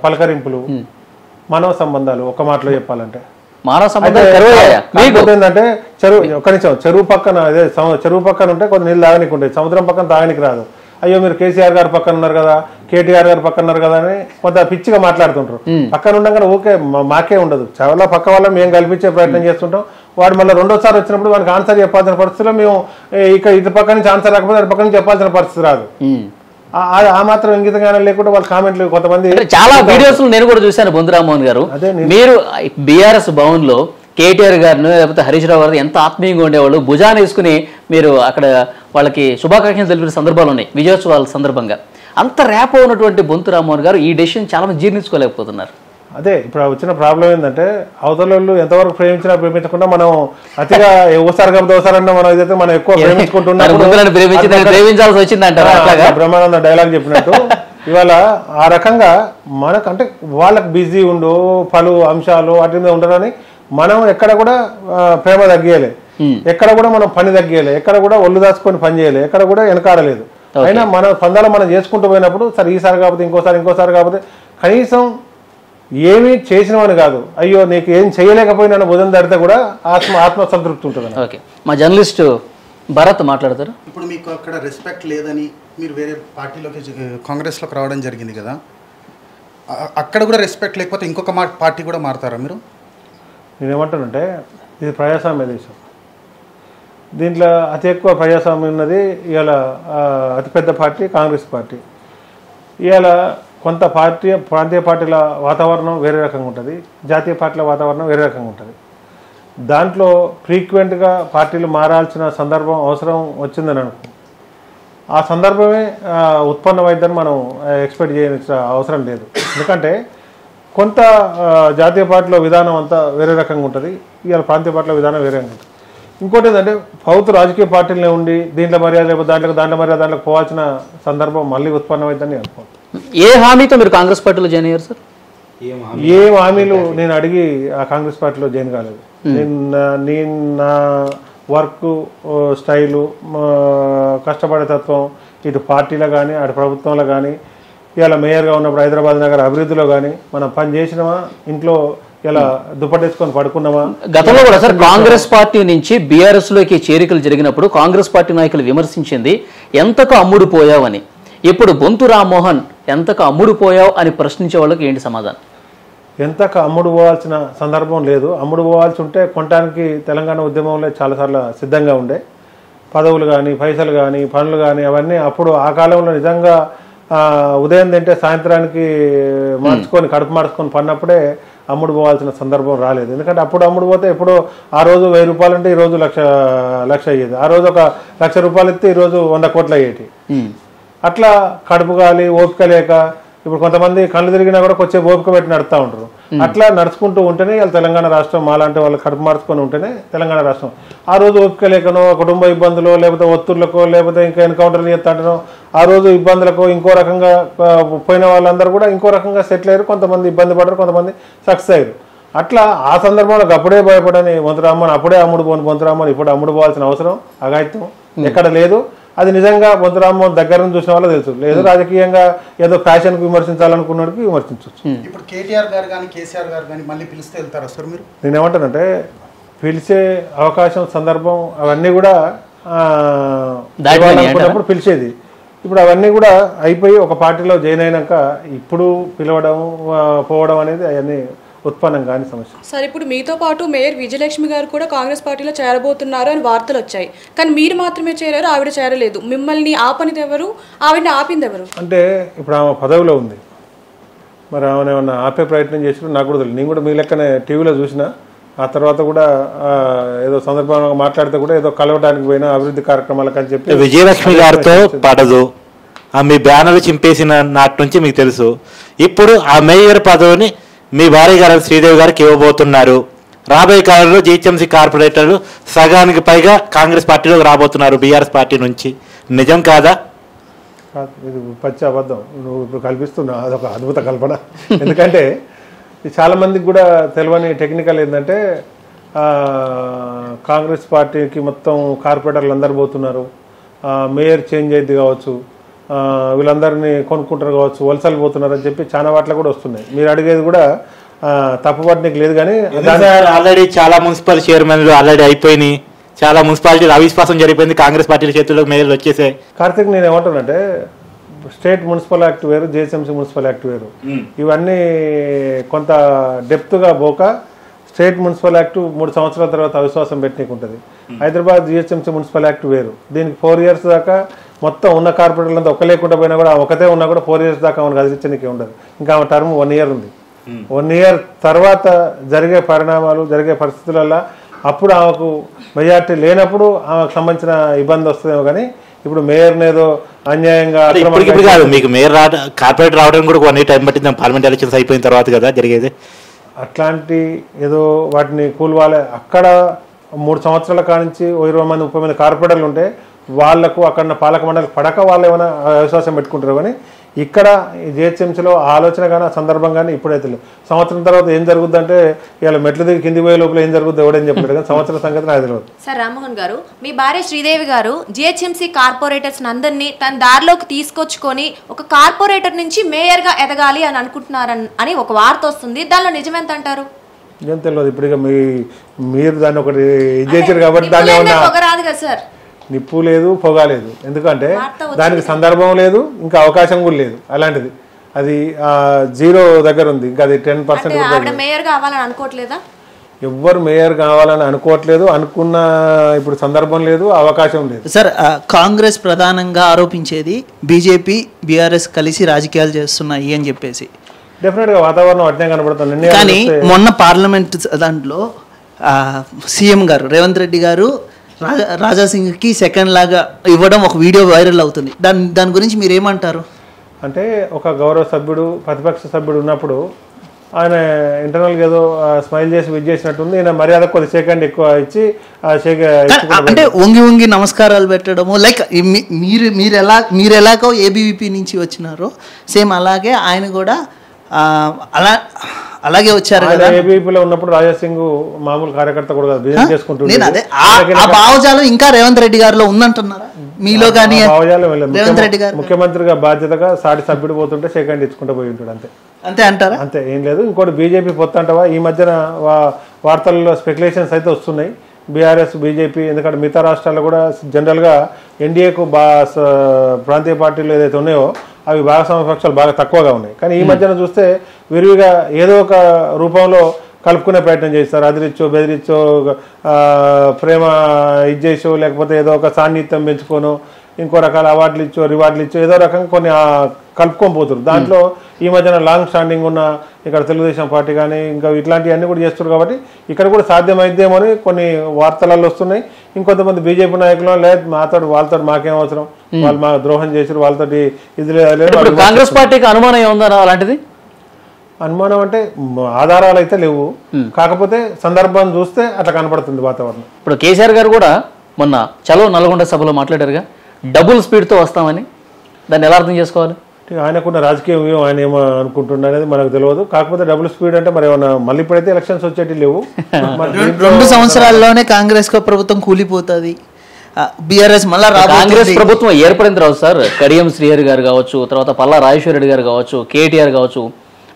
పలకరింపులు, మానవ సంబంధాలు. ఒక మాటలో చెప్పాలంటే మానవ సంబంధాలు ఏంటంటే చెరువు పక్కన అదే చెరువు పక్కన ఉంటే కొంత నీళ్ళు తాగనికి ఉంటాయి, సముద్రం పక్కన తాగనికి రాదు. అయ్యో మీరు కేసీఆర్ గారు పక్కన ఉన్నారు కదా, కేటీఆర్ గారు పక్కన ఉన్నారు కదా అని కొంత పిచ్చిగా మాట్లాడుతుంటారు. పక్కన ఉండగానే ఓకే మాకే ఉండదు, చాలా పక్క వల్ల మేము కల్పించే ప్రయత్నం చేస్తుంటాం. వాడు మళ్ళీ రెండోసారి వచ్చినప్పుడు వానికి ఆన్సర్ చెప్పాల్సిన పరిస్థితిలో మేము ఇటు పక్క నుంచి ఆన్సర్ రాకపోతే అటు పక్క నుంచి చెప్పాల్సిన పరిస్థితి రాదు. ఆ మాత్రం ఇంగితంగానే లేకుండా వాళ్ళ కామెంట్లు కొంతమంది చాలా వీడియోస్ నేను కూడా చూశాను. బొంతురామ్మోహన్ గారు, మీరు బీఆర్ఎస్ భవన్ లో కేటీఆర్ గారిని లేకపోతే హరీష్ రావు గారు ఎంత ఆత్మీయంగా ఉండేవాళ్ళు, భుజాన్ని వేసుకుని మీరు అక్కడ వాళ్ళకి శుభాకాంక్షలు తెలిపిన సందర్భాలు ఉన్నాయి విజయోత్సవాల సందర్భంగా. అంత ర్యాప్ ఉన్నటువంటి బొంతురామ్మోహన్ గారు ఈ డెసిషన్ చాలా మంది జీర్ణించుకోలేకపోతున్నారు. అదే ఇప్పుడు వచ్చిన ప్రాబ్లం ఏంటంటే అవతల వాళ్ళు ఎంతవరకు ప్రేమించినా ప్రేమించకుండా మనం అతిగా ఒకసారి కాబట్టి ఒకసారి అన్నా మనం ఏదైతే మనం ఎక్కువ ప్రేమించుకుంటున్నాం ప్రేమించాల్సి వచ్చిందంటారా? బ్రహ్మానంద డైలాగ్ చెప్పినట్టు ఇవాళ ఆ రకంగా మనకంటే వాళ్ళకి బిజీ ఉండు పలు అంశాలు వాటి మీద ఉండరని మనం ఎక్కడ కూడా ప్రేమ తగ్గియలే, ఎక్కడ కూడా మనం పని తగ్గియలే, ఎక్కడ కూడా ఒళ్ళు దాచుకొని పని చేయలే, ఎక్కడ కూడా వెనకాడలేదు. అయినా మన పందాలు మనం చేసుకుంటూ పోయినప్పుడు సరే ఈసారి కాకపోతే ఇంకోసారి కాకపోతే కనీసం ఏమీ చేసినవని కాదు, అయ్యో నీకు ఏం చేయలేకపోయినా భుజం తడితే కూడా ఆత్మసంతృప్తి ఉంటుంది. ఓకే, మా జర్నలిస్ట్ భరత్ మాట్లాడతారు. ఇప్పుడు మీకు అక్కడ రెస్పెక్ట్ లేదని మీరు వేరే పార్టీలోకి కాంగ్రెస్లోకి రావడం జరిగింది కదా, అక్కడ కూడా రెస్పెక్ట్ లేకపోతే ఇంకొక పార్టీ కూడా మారుతారా మీరు? నేనేమంటానంటే ఇది ప్రజాస్వామ్య దేశం, దీంట్లో అతి ఎక్కువ ప్రజాస్వామ్యం ఉన్నది. ఇవాళ అతిపెద్ద పార్టీ కాంగ్రెస్ పార్టీ. ఇవాళ కొంత ప్రాంతీయ పార్టీల వాతావరణం వేరే రకంగా ఉంటుంది, జాతీయ పార్టీల వాతావరణం వేరే రకంగా ఉంటుంది. దాంట్లో ఫ్రీక్వెంట్గా పార్టీలు మారాల్సిన సందర్భం అవసరం వచ్చిందని అనుకో, ఆ సందర్భమే ఉత్పన్నమైందని మనం ఎక్స్పెక్ట్ చేయాల్సిన అవసరం లేదు. ఎందుకంటే కొంత జాతీయ పార్టీలో విధానం అంతా వేరే రకంగా ఉంటుంది, ఇవాళ ప్రాంతీయ పార్టీల విధానం వేరే రకంగా ఉంటుంది. ఇంకోటి ఏంటంటే పౌతు రాజకీయ పార్టీలనే ఉండి దీంట్లో మర్యాద లేకపోతే దాంట్లో మర్యాద దాంట్లోకి పోవాల్సిన సందర్భం మళ్ళీ ఉత్పన్నమైందని అనుకోండి. ఏ హామీతో మీరు కాంగ్రెస్ పార్టీలో జాయిన్ అయ్యారు సార్? ఏం హామీలు నేను అడిగి ఆ కాంగ్రెస్ పార్టీలో జాయిన్ కాలేదు. నేను నా వర్క్ స్టైలు, కష్టపడే తత్వం ఇటు పార్టీలో కానీ అటు ప్రభుత్వంలో కానీ, ఇలా మేయర్గా ఉన్నప్పుడు హైదరాబాద్ నగర అభివృద్ధిలో కానీ మనం పని చేసినామా, ఇంట్లో ఇలా దుప్పటేసుకొని పడుకున్నామా? గతంలో కూడా సార్ కాంగ్రెస్ పార్టీ నుంచి బీఆర్ఎస్ లోకి చేరికలు జరిగినప్పుడు కాంగ్రెస్ పార్టీ నాయకులు విమర్శించింది ఎంతకు అమ్ముడు పోయావని. ఇప్పుడు బొంతు రామ్మోహన్ ఎంతకు అమ్ముడు పోయావు అని ప్రశ్నించే వాళ్ళకి ఏంటి సమాధానం? ఎంతకు అమ్ముడు పోవాల్సిన సందర్భం లేదు. అమ్ముడు పోవాల్సి ఉంటే కొనడానికి తెలంగాణ ఉద్యమంలో చాలాసార్లు సిద్ధంగా ఉండే. పదవులు కానీ పైసలు కానీ పనులు కానీ అవన్నీ అప్పుడు ఆ కాలంలో నిజంగా ఉదయం తింటే సాయంత్రానికి మార్చుకొని కడుపు మార్చుకొని పడినప్పుడే అమ్ముడు పోవాల్సిన సందర్భం రాలేదు. ఎందుకంటే అప్పుడు అమ్ముడు పోతే ఎప్పుడో ఆ రోజు 1000 రూపాయలు అంటే ఈరోజు లక్ష అయ్యేది, ఆ రోజు 1,00,000 రూపాయలు ఇస్తే ఈరోజు 100 కోట్లు అయ్యేటి. అట్లా కడుపు గాలి ఓపిక లేక ఇప్పుడు కొంతమంది కళ్ళు తిరిగినా కూడా కొంచెం ఓపిక పెట్టి నడుస్తూ ఉంటారు. అట్లా నడుచుకుంటూ ఉంటేనే వాళ్ళు తెలంగాణ రాష్ట్రం, మాలాంటి వాళ్ళు కడుపు మార్చుకొని ఉంటేనే తెలంగాణ రాష్ట్రం. ఆ రోజు ఓపిక లేకనో కుటుంబ ఇబ్బందులు లేకపోతే ఒత్తిళ్లకో లేకపోతే ఇంకా ఎన్కౌంటర్లు చేస్తాంటనో ఆ రోజు ఇబ్బందులకు ఇంకో రకంగా పోయిన వాళ్ళందరూ కూడా ఇంకో రకంగా సెటిల్ అయ్యారు. కొంతమంది ఇబ్బంది పడ్డారు, కొంతమంది సక్సెస్ అయ్యారు. అట్లా ఆ సందర్భంలో అప్పుడే భయపడని బొంతురామ్మని అప్పుడే అమ్ముడు పోని బొంతురామ్మని ఇప్పుడు అమ్ముడు పోవాల్సిన అవసరం అఘాయిత్యం ఎక్కడ లేదు. అది నిజంగా బొంతురామ్మోహన్ దగ్గర నుంచి చూసిన వాళ్ళకి తెలుసు. లేదు రాజకీయంగా ఏదో ఫ్యాషన్కి విమర్శించాలనుకున్నడికి విమర్శించవచ్చు. ఇప్పుడు కేటీఆర్ గారు కానీ కేసీఆర్ గారు కానీ మళ్ళీ పిలిస్తే వెళ్తారా సార్ మీరు? నేనేమంటానంటే పిలిచే అవకాశం సందర్భం అవన్నీ కూడా అనుకున్నప్పుడు పిలిచేది. ఇప్పుడు అవన్నీ కూడా అయిపోయి ఒక పార్టీలో జాయిన్ అయినాక ఇప్పుడు పిలవడం పోవడం అనేది అవన్నీ ఉత్పన్నం కాని సమస్య. సార్, ఇప్పుడు మీతో పాటు మేయర్ విజయలక్ష్మి గారు కూడా కాంగ్రెస్ పార్టీలో చేరబోతున్నారు అని వార్తలు వచ్చాయి. కానీ మీరు మాత్రమే చేరారు, ఆవిడ చేరలేదు. మిమ్మల్ని ఆపనిది ఎవరు, ఆవిడని ఆపింది ఎవరు? అంటే ఇప్పుడు ఆమె పదవిలో ఉంది, మరి ఆమె ఏమన్నా ఆపే ప్రయత్నం చేసినా నాకు కూడా తెలియదు. నేను కూడా మీ లెక్కనే టీవీలో చూసినా, ఆ తర్వాత కూడా ఏదో సందర్భంగా మాట్లాడితే కూడా ఏదో కలవడానికి పోయినా అభివృద్ధి కార్యక్రమాలకు అని చెప్పి విజయలక్ష్మి గారితో పడదు, మీ బ్యానర్ చింపేసిన నాటి నుంచి మీకు తెలుసు. ఇప్పుడు ఆ మేయర్ పదవిని మీ భార్య గారు శ్రీదేవి గారికి ఇవ్వబోతున్నారు. రాబోయే కాలంలో జిహెచ్ఎంసీ కార్పొరేటర్లు సగానికి పైగా కాంగ్రెస్ పార్టీలోకి రాబోతున్నారు బీఆర్ఎస్ పార్టీ నుంచి. నిజం కాదా? ఇది పచ్చి అబద్ధం నువ్వు ఇప్పుడు కల్పిస్తున్నా, అదొక అద్భుత కల్పన. ఎందుకంటే చాలామందికి కూడా తెలియని టెక్నికల్ ఏంటంటే కాంగ్రెస్ పార్టీకి మొత్తం కార్పొరేటర్లు అందరు పోతున్నారు, మేయర్ చేంజ్ అయింది కావచ్చు, వీళ్ళందరినీ కొనుక్కుంటారు కావచ్చు, వలసలు పోతున్నారు అని చెప్పి చాలా వాటిలో కూడా వస్తున్నాయి. మీరు అడిగేది కూడా తప్పుపట్టడానికి లేదు. కానీ ఆల్రెడీ చాలా మున్సిపల్ చైర్మన్లు ఆల్రెడీ అయిపోయినాయి, చాలా మున్సిపాలిటీలు అవిశ్వాసం జరిగిపోయింది, కాంగ్రెస్ పార్టీ చేతుల్లోకి మేయర్లు వచ్చేసాయి. కార్తీక్, నేను ఏమంటానంటే స్టేట్ మున్సిపల్ యాక్ట్ వేరు, జిహెచ్ఎంసీ మున్సిపల్ యాక్ట్ వేరు. ఇవన్నీ కొంత డెప్త్గా పోక స్టేట్ మున్సిపల్ యాక్ట్ 3 సంవత్సరాల తర్వాత అవిశ్వాసం పెట్టనీకి ఉంటుంది. హైదరాబాద్ జిహెచ్ఎంసీ మున్సిపల్ యాక్ట్ వేరు. దీనికి 4 years దాకా మొత్తం ఉన్న కార్పొరేటర్లు అంతా ఒక లేకుండా పోయినా కూడా ఒకతే ఉన్నా కూడా 4 years దాకా ఆమెను కదిలించడానికి ఉండదు. ఇంకా ఆమె టర్మ్ 1 year ఉంది. 1 year తర్వాత జరిగే పరిణామాలు, జరిగే పరిస్థితులలో అప్పుడు ఆమెకు మెజార్టీ లేనప్పుడు ఆమెకు సంబంధించిన ఇబ్బంది వస్తుందేమో. కానీ ఇప్పుడు మేయర్ని ఏదో అన్యాయంగా కాదు, మీకు మేయర్ కార్పొరేటర్ రావడానికి కూడా 1 year టైం పట్టింది, పార్లమెంట్ ఎలక్షన్స్ అయిపోయిన తర్వాత కదా జరిగేది. అట్లాంటి ఏదో వాటిని కూల్వాలి. అక్కడ 3 సంవత్సరాల కానించి 20 మంది 30 మంది కార్పొరేటర్లు ఉంటే వాళ్లకు అక్కడ పాలక మండలికి పడక వాళ్ళు ఏమైనా అవిశ్వాసం పెట్టుకుంటారు. కానీ ఇక్కడ జిహెచ్ఎంసీలో ఆలోచన కానీ ఆ సందర్భం కానీ ఇప్పుడైతే లేదు. సంవత్సరం తర్వాత ఏం జరుగుద్ది అంటే ఇలా మెట్ల దిగి కింది పోయే లోపల ఏం జరుగుద్ది ఎవడని చెప్పాడు. కానీ సంవత్సరం సంగతి నాకు తెలియదు. సార్ రామ్మోహన్ గారు, మీ భార్య శ్రీదేవి గారు జిహెచ్ఎంసీ కార్పొరేటర్స్ అందరినీ తన దారిలోకి తీసుకొచ్చుకొని ఒక కార్పొరేటర్ నుంచి మేయర్ గా ఎదగాలి అని అనుకుంటున్నారని అని ఒక వార్త వస్తుంది. దానిలో నిజమెంత అంటారు? ఏం తెలియదు. ఇప్పుడు ఇక మీరు దాన్ని ఒకటి ఇది చేశారు కాబట్టి దాన్ని ఏమన్నా రాదు కదా సార్, నిప్పు లేదు, పొగ లేదు. ఎందుకంటే దానికి సందర్భం లేదు, ఇంకా అవకాశం కూడా లేదు. అలాంటిది అది 0 దగ్గర ఉంది. ఇంకా అది 10% మేయర్ కావాలని అనుకోవట్లేదా? ఎవ్వరు మేయర్ కావాలని అనుకోవట్లేదు. అనుకున్న ఇప్పుడు సందర్భం లేదు, అవకాశం లేదు. సార్, కాంగ్రెస్ ప్రధానంగా ఆరోపించేది బీజేపీ బీఆర్ఎస్ కలిసి రాజకీయాలు చేస్తున్నాయి అని చెప్పేసి. డెఫినెట్గా వాతావరణం అట్నే కనబడుతుంది. కానీ మొన్న పార్లమెంట్ దాంట్లో సీఎం గారు రేవంత్ రెడ్డి గారు రాజాసింగ్కి సెకండ్ లాగా ఇవ్వడం ఒక వీడియో వైరల్ అవుతుంది. దాని గురించి మీరు ఏమంటారు? అంటే ఒక గౌరవ సభ్యుడు, ప్రతిపక్ష సభ్యుడు ఉన్నప్పుడు ఆయన ఇంటర్నల్గా ఏదో స్మైల్ చేసి విజ్ చేసినట్టుంది. ఈయన మర్యాద కొద్ది సెకండ్ ఎక్కువ ఇచ్చి అంటే వంగి నమస్కారాలు పెట్టడము, లైక్ మీరు ఎలాగో ఏబీవీపీ నుంచి వచ్చినారో సేమ్ అలాగే ఆయన కూడా అలాగే వచ్చారు కదా. ఏబీవీపీలో ఉన్నప్పుడు రాజాసింగ్ మామూలు కార్యకర్త కూడా బిజినెస్ చేసుకుంటున్నాడు. ఆ భావజాలం ఇంకా రేవంత్ రెడ్డి గారిలో ఉందంటున్నారా మీలో? కానీ రేవంత్ రెడ్డి గారు ముఖ్యమంత్రిగా బాధ్యతగా సాటి సభ్యుడు పోతుంటే సెకండ్ ఇచ్చుకుంటూ పోయి ఉంటాడు. అంతే అంటారా? అంతే, ఏం లేదు. ఇంకోటి బీజేపీ పొత్తు అంటావా? ఈ మధ్యన వార్తల్లో స్పెక్యులేషన్స్ అయితే వస్తున్నాయి. బీఆర్ఎస్ బీజేపీ, ఎందుకంటే మిగతా రాష్ట్రాల్లో కూడా జనరల్గా ఎన్డీఏకు ప్రాంతీయ పార్టీలు ఏదైతే ఉన్నాయో అవి భాగస్వామ్య పక్షాలు బాగా తక్కువగా ఉన్నాయి. కానీ ఈ మధ్యన చూస్తే విరివిగా ఏదో ఒక రూపంలో కలుపుకునే ప్రయత్నం చేస్తారు. అదిరిచ్చో బెదిరిచ్చో ప్రేమ ఇచ్చేసో, లేకపోతే ఏదో ఒక సాన్నిహిత్యం పెంచుకోను, ఇంకో రకాల అవార్డులు ఇచ్చో రివార్డులు ఇచ్చో ఏదో రకంగా కొన్ని కలుపుకొని పోతారు. దాంట్లో ఈ మధ్యన లాంగ్ స్టాండింగ్ ఉన్న ఇక్కడ తెలుగుదేశం పార్టీ కానీ ఇంకా ఇట్లాంటివన్నీ కూడా చేస్తారు. కాబట్టి ఇక్కడ కూడా సాధ్యమైద్దేమో అని కొన్ని వార్తలలో వస్తున్నాయి. ఇంకొంతమంది బీజేపీ నాయకులు లేదు వాళ్ళతో మాకేం అవసరం, వాళ్ళు మా ద్రోహం చేసారు, వాళ్ళతోటి ఇది లేదు. కాంగ్రెస్ పార్టీకి అనుమానం ఏముందా అలాంటిది? అనుమానం అంటే ఆధారాలు అయితే లేవు, కాకపోతే సందర్భాన్ని చూస్తే అట్లా కనపడుతుంది వాతావరణం. ఇప్పుడు కేసీఆర్ గారు కూడా మొన్న చలో నల్గొండ సభలో మాట్లాడారుగా, డబుల్ స్పీడ్తో వస్తామని. దాన్ని ఎలా అర్థం చేసుకోవాలి? ఆయనకున్న రాజకీయం ఆయన ఏమో అనుకుంటున్నా అనేది మనకు తెలియదు. కాకపోతే డబుల్ స్పీడ్ అంటే మరి ఏమన్నా మళ్ళీ ఇప్పుడైతే ఎలక్షన్స్ వచ్చేటి లేవు. 2 సంవత్సరాల్లోనే కాంగ్రెస్ ప్రభుత్వం కూలిపోతుంది. బీఆర్ఎస్ మళ్ళీ కాంగ్రెస్ ప్రభుత్వం ఏర్పడిన తర్వాత సార్ కడియం శ్రీహరి గారు కావచ్చు, తర్వాత పల్లా రాజేశ్వర రెడ్డి గారు కావచ్చు, కేటీఆర్ కావచ్చు,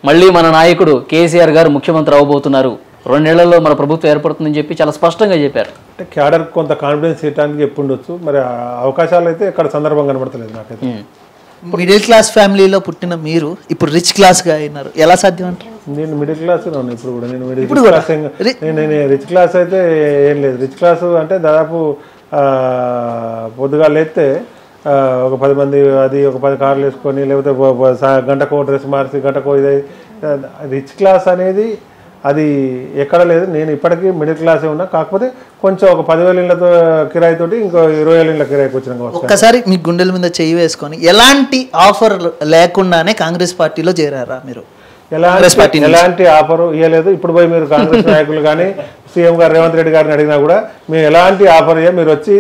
మళ్ళీ మన నాయకుడు కేసీఆర్ గారు ముఖ్యమంత్రి అవ్వబోతున్నారు, 2 నెలల్లో మన ప్రభుత్వం ఏర్పడుతుందని చెప్పి చాలా స్పష్టంగా చెప్పారు. అంటే క్యాడర్ కొంత కాన్ఫిడెన్స్ ఇవ్వడానికి చెప్పుండొచ్చు. మరి అవకాశాలు అయితే ఇక్కడ సందర్భం కనబడతలేదు నాకైతే. మిడిల్ క్లాస్ ఫ్యామిలీలో పుట్టిన మీరు ఇప్పుడు రిచ్ క్లాస్గా అయినారు, ఎలా సాధ్యం అంటారు? నేను మిడిల్ క్లాస్ ఉన్నాను ఇప్పుడు కూడా. నేను మిడిల్ ఇప్పుడు కూడా? క్లాస్ నేను రిచ్ క్లాస్ అయితే ఏం లేదు. రిచ్ క్లాస్ అంటే దాదాపు పొద్దుగా లేస్తే ఒక 10 మంది అది ఒక 10 కార్లు వేసుకొని లేకపోతే గంటకో డ్రెస్ మార్చి గంటకో ఇది. రిచ్ క్లాస్ అనేది అది ఎక్కడ లేదు. నేను ఇప్పటికీ మిడిల్ క్లాసే ఉన్నా, కాకపోతే కొంచెం ఒక 10,000 ఇళ్ళతో కిరాయితోటి ఇంకో 20,000 ఇళ్ళ కిరాయికి వచ్చిన. ఒక్కసారి మీ గుండెల మీద చెయ్యి వేసుకొని ఎలాంటి ఆఫర్ లేకుండానే కాంగ్రెస్ పార్టీలో చేరారా మీరు? ఎలాంటి ఆఫర్ ఇవ్వలేదు. ఇప్పుడు పోయి మీరు కాంగ్రెస్ నాయకులు కానీ సీఎం గారు రేవంత్ రెడ్డి గారిని అడిగినా కూడా మేము ఎలాంటి ఆఫర్ ఇవ్వ, మీరు వచ్చి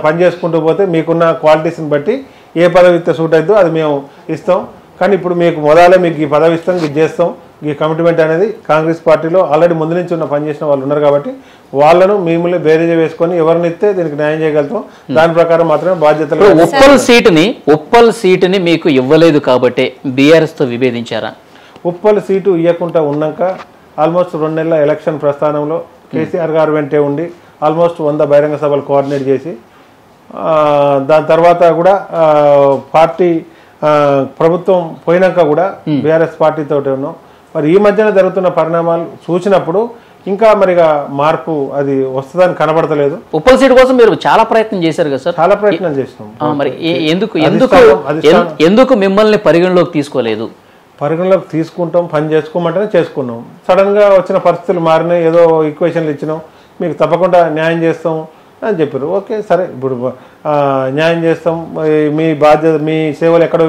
పని చేసుకుంటూ పోతే మీకున్న క్వాలిటీస్ని బట్టి ఏ పదవి ఇస్తే సూట్ అవుతుందో అది మేము ఇస్తాం. కానీ ఇప్పుడు మీకు మొదలే మీకు ఈ పదవి ఇస్తాం, ఇది చేస్తాం, ఈ కమిట్మెంట్ అనేది కాంగ్రెస్ పార్టీలో ఆల్రెడీ ముందు నుంచి ఉన్న పనిచేసిన వాళ్ళు ఉన్నారు కాబట్టి వాళ్ళను మిమ్మల్ని బేరేజ్ వేసుకొని ఎవరిని ఇస్తే దీనికి న్యాయం చేయగలుగుతాం. దాని ప్రకారం మాత్రమే బాధ్యతలు. ఉప్పల్ సీటుని మీకు ఇవ్వలేదు కాబట్టి బీఆర్ఎస్ తో విభేదించారా? ఉప్పల్ సీటు ఇవ్వకుండా ఉన్నాక ఆల్మోస్ట్ 2 నెలల ఎలక్షన్ ప్రస్థానంలో కేసీఆర్ గారు వెంటే ఉండి ఆల్మోస్ట్ 100 బహిరంగ సభలు కోఆర్డినేట్ చేసి దాని తర్వాత కూడా పార్టీ ప్రభుత్వం పోయినాక కూడా బీఆర్ఎస్ పార్టీతో ఉన్నాం. మరి ఈ మధ్యన జరుగుతున్న పరిణామాలు చూసినప్పుడు ఇంకా మరిగా మార్పు అది వస్తుందని కనబడతలేదు. ఉప్పల్ సీటు కోసం మీరు చాలా ప్రయత్నం చేశారు కదా సార్? చాలా ప్రయత్నం చేసినాం. మరి ఎందుకు మిమ్మల్ని పరిగణలోకి తీసుకోలేదు? పరిగణలోకి తీసుకుంటాం, పని చేసుకోమంటేనే చేసుకున్నాం. సడన్గా వచ్చిన పరిస్థితులు మారినాయి, ఏదో ఈక్వేషన్లు ఇచ్చినాం, మీకు తప్పకుండా న్యాయం చేస్తాం అని చెప్పారు. ఓకే సరే, ఇప్పుడు న్యాయం చేస్తాం, మీ బాధ్యత మీ సేవలు అక్కడ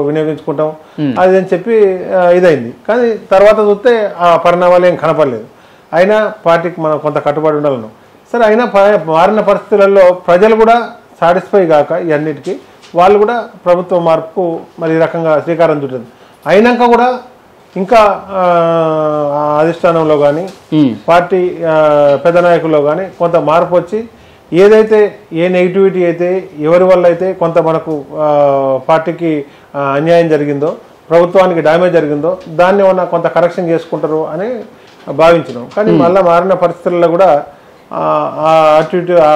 వినియోగించుకుంటాం అది అని చెప్పి ఇదైంది. కానీ తర్వాత చూస్తే ఆ పరిణామాలు ఏం కనపడలేదు. అయినా పార్టీకి మనం కొంత కట్టుబడి ఉండాలను. సరే, అయినా మారిన పరిస్థితులలో ప్రజలు కూడా సాటిస్ఫై కాక ఇవన్నిటికీ వాళ్ళు కూడా ప్రభుత్వ మార్పుకు మరి ఈ రకంగా శ్రీకారం చుట్టింది. అయినాక కూడా ఇంకా అధిష్టానంలో కానీ పార్టీ పెద్ద నాయకుల్లో కానీ కొంత మార్పు వచ్చి ఏదైతే ఏ నెగిటివిటీ అయితే ఎవరి వల్ల అయితే కొంత మనకు పార్టీకి అన్యాయం జరిగిందో, ప్రభుత్వానికి డ్యామేజ్ జరిగిందో దాన్ని ఏమన్నా కొంత కరెక్షన్ చేసుకుంటారు అని భావించినాం. కానీ మళ్ళీ మారిన పరిస్థితుల్లో కూడా అటు ఇటు ఆ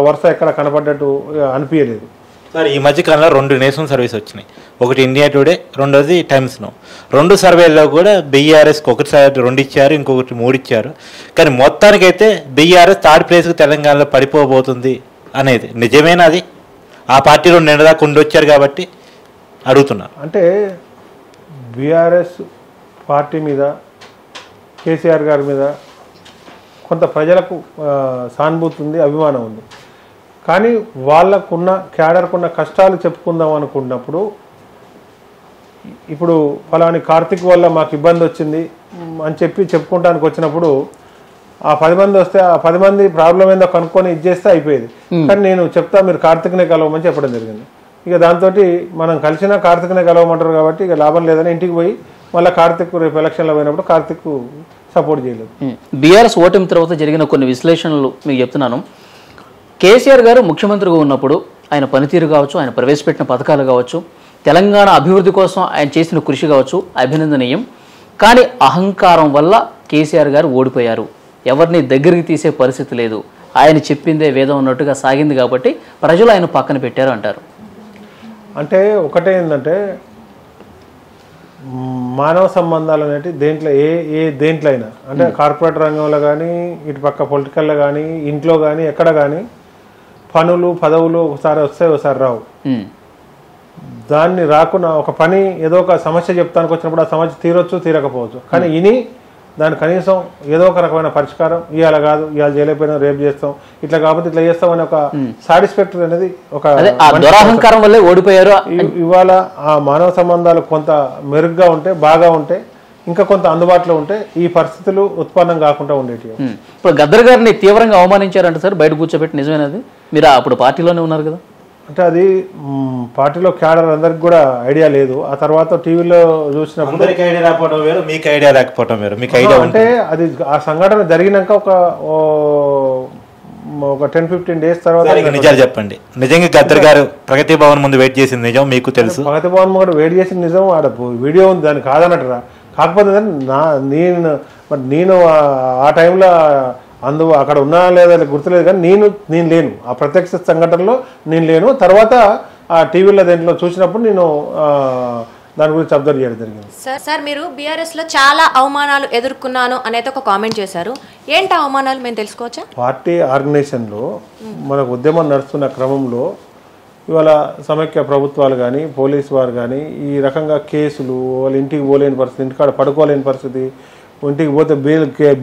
వరుస ఎక్కడ కనపడ్డట్టు అనిపించలేదు. సార్, ఈ మధ్య కాలంలో 2 నేషనల్ సర్వీస్ వచ్చినాయి. ఒకటి ఇండియా టుడే, రెండోది టైమ్స్ నౌ. 2 సర్వేల్లో కూడా బీఆర్ఎస్కి ఒకటిసారి 2 ఇచ్చారు, ఇంకొకటి 3 ఇచ్చారు. కానీ మొత్తానికైతే బీఆర్ఎస్ 3rd ప్లేస్కి తెలంగాణలో పడిపోబోతుంది అనేది నిజమేనా? అది ఆ పార్టీలో నిన్నదాకా ఉండొచ్చారు కాబట్టి అడుగుతున్నారు. అంటే బీఆర్ఎస్ పార్టీ మీద కేసీఆర్ గారి మీద కొంత ప్రజలకు సానుభూతి ఉంది, అభిమానం ఉంది. కానీ వాళ్ళకున్న క్యాడర్కున్న కష్టాలు చెప్పుకుందాం అనుకున్నప్పుడు ఇప్పుడు ఫలాని కార్తిక్ వల్ల మాకు ఇబ్బంది వచ్చింది అని చెప్పి చెప్పుకుంటానికి వచ్చినప్పుడు ఆ 10 మంది వస్తే ఆ 10 మంది ప్రాబ్లం ఏందో కనుక్కొని ఇచ్చేస్తే అయిపోయేది. కానీ నేను చెప్తా మీరు కార్తిక్నే కలవమని చెప్పడం జరిగింది. ఇక దాంతో మనం కలిసినా కార్తిక్నే కలవమంటారు కాబట్టి ఇక లాభం లేదని ఇంటికి పోయి మళ్ళీ కార్తిక్ రేపు ఎలక్షన్లో పోయినప్పుడు కార్తిక్ సపోర్ట్ చేయలేదు. బీఆర్ఎస్ ఓటమి తర్వాత జరిగిన కొన్ని విశ్లేషణలు మీకు చెప్తున్నాను. కేసీఆర్ గారు ముఖ్యమంత్రిగా ఉన్నప్పుడు ఆయన పనితీరు కావచ్చు, ఆయన ప్రవేశపెట్టిన పథకాలు కావచ్చు, తెలంగాణ అభివృద్ధి కోసం ఆయన చేసిన కృషి కావచ్చు అభినందనీయం. కానీ అహంకారం వల్ల కేసీఆర్ గారు ఓడిపోయారు. ఎవరిని దగ్గరికి తీసే పరిస్థితి లేదు. ఆయన చెప్పిందే వేదం అన్నట్టుగా సాగింది కాబట్టి ప్రజలు ఆయన పక్కన పెట్టారు అంటారు. అంటే ఒకటే ఏంటంటే మానవ సంబంధాలు అనేవి దేంట్లో అయినా అంటే కార్పొరేట్ రంగంలో కానీ ఇటు పక్క పొలిటికల్లో కానీ ఇంట్లో కానీ ఎక్కడ కానీ పనులు పదవులు ఒకసారి వస్తాయి ఒకసారి రావు. దాన్ని రాకుండా ఒక పని ఏదో ఒక సమస్య చెప్తానికి వచ్చినప్పుడు ఆ సమస్య తీరొచ్చు తీరకపోవచ్చు. కానీ దాని కనీసం ఏదో ఒక రకమైన పరిష్కారం ఇవాళ కాదు, ఇవాళ చేయలేకపోయినా రేపు చేస్తాం, ఇట్లా కాకపోతే ఇట్లా చేస్తాం అనే ఒక సాటిస్ఫాక్టరీ అనేది ఒక దురహంకారం వల్లే ఓడిపోయారు. ఇవాళ ఆ మానవ సంబంధాలు కొంత మెరుగ్గా ఉంటే బాగా ఉంటే ఇంకా కొంత అందుబాటులో ఉంటే ఈ పరిస్థితులు ఉత్పన్నం కాకుండా ఉండేవి. ఇప్పుడు గద్దర్ గారిని తీవ్రంగా అవమానించారంట సార్, బయట కూర్చోబెట్టి. నిజమేనది? మీరు అప్పుడు పార్టీలోనే ఉన్నారు కదా. అంటే అది పార్టీలో క్యాడర్ అందరికి కూడా ఐడియా లేదు. ఆ తర్వాత టీవీలో చూసినప్పుడు ఐడియా రాకపోవడం వేరు, మీకు ఐడియా రాకపోవడం వేరు. మీకు ఐడియా అంటే అది ఆ సంఘటన జరిగినాక ఒక 10-15 డేస్ తర్వాత నిజాలు చెప్పండి. నిజంగా గద్దర్ గారు ప్రగతి భవన్ ముందు వెయిట్ చేసింది నిజం మీకు తెలుసు? ప్రగతి భవన్ ముందు వెయిట్ చేసింది నిజం. ఆడ వీడియో ఉంది, దాన్ని కాదన్నట్టురా. కాకపోతే నేను ఆ టైంలో అక్కడ ఉన్నా లేదా గుర్తులేదు. కానీ నేను లేను ఆ ప్రత్యక్ష సంఘటనలో, నేను లేను. తర్వాత ఆ టీవీలో దేంట్లో చూసినప్పుడు నేను దాని గురించి అబ్జర్వ్ చేయడం జరిగింది. సార్ మీరు బీఆర్ఎస్లో చాలా అవమానాలు ఎదుర్కొన్నాను అనేది ఒక కామెంట్ చేశారు. ఏంటి అవమానాలు మేము తెలుసుకోవచ్చా? పార్టీ ఆర్గనైజేషన్లో మనకు ఉద్యమం నడుస్తున్న క్రమంలో ఇవాళ సమైక్య ప్రభుత్వాలు కానీ పోలీసు వారు కానీ ఈ రకంగా కేసులు, వాళ్ళు ఇంటికి పోలేని పరిస్థితి, ఇంటికాడ పడుకోలేని పరిస్థితి, ఇంటికి పోతే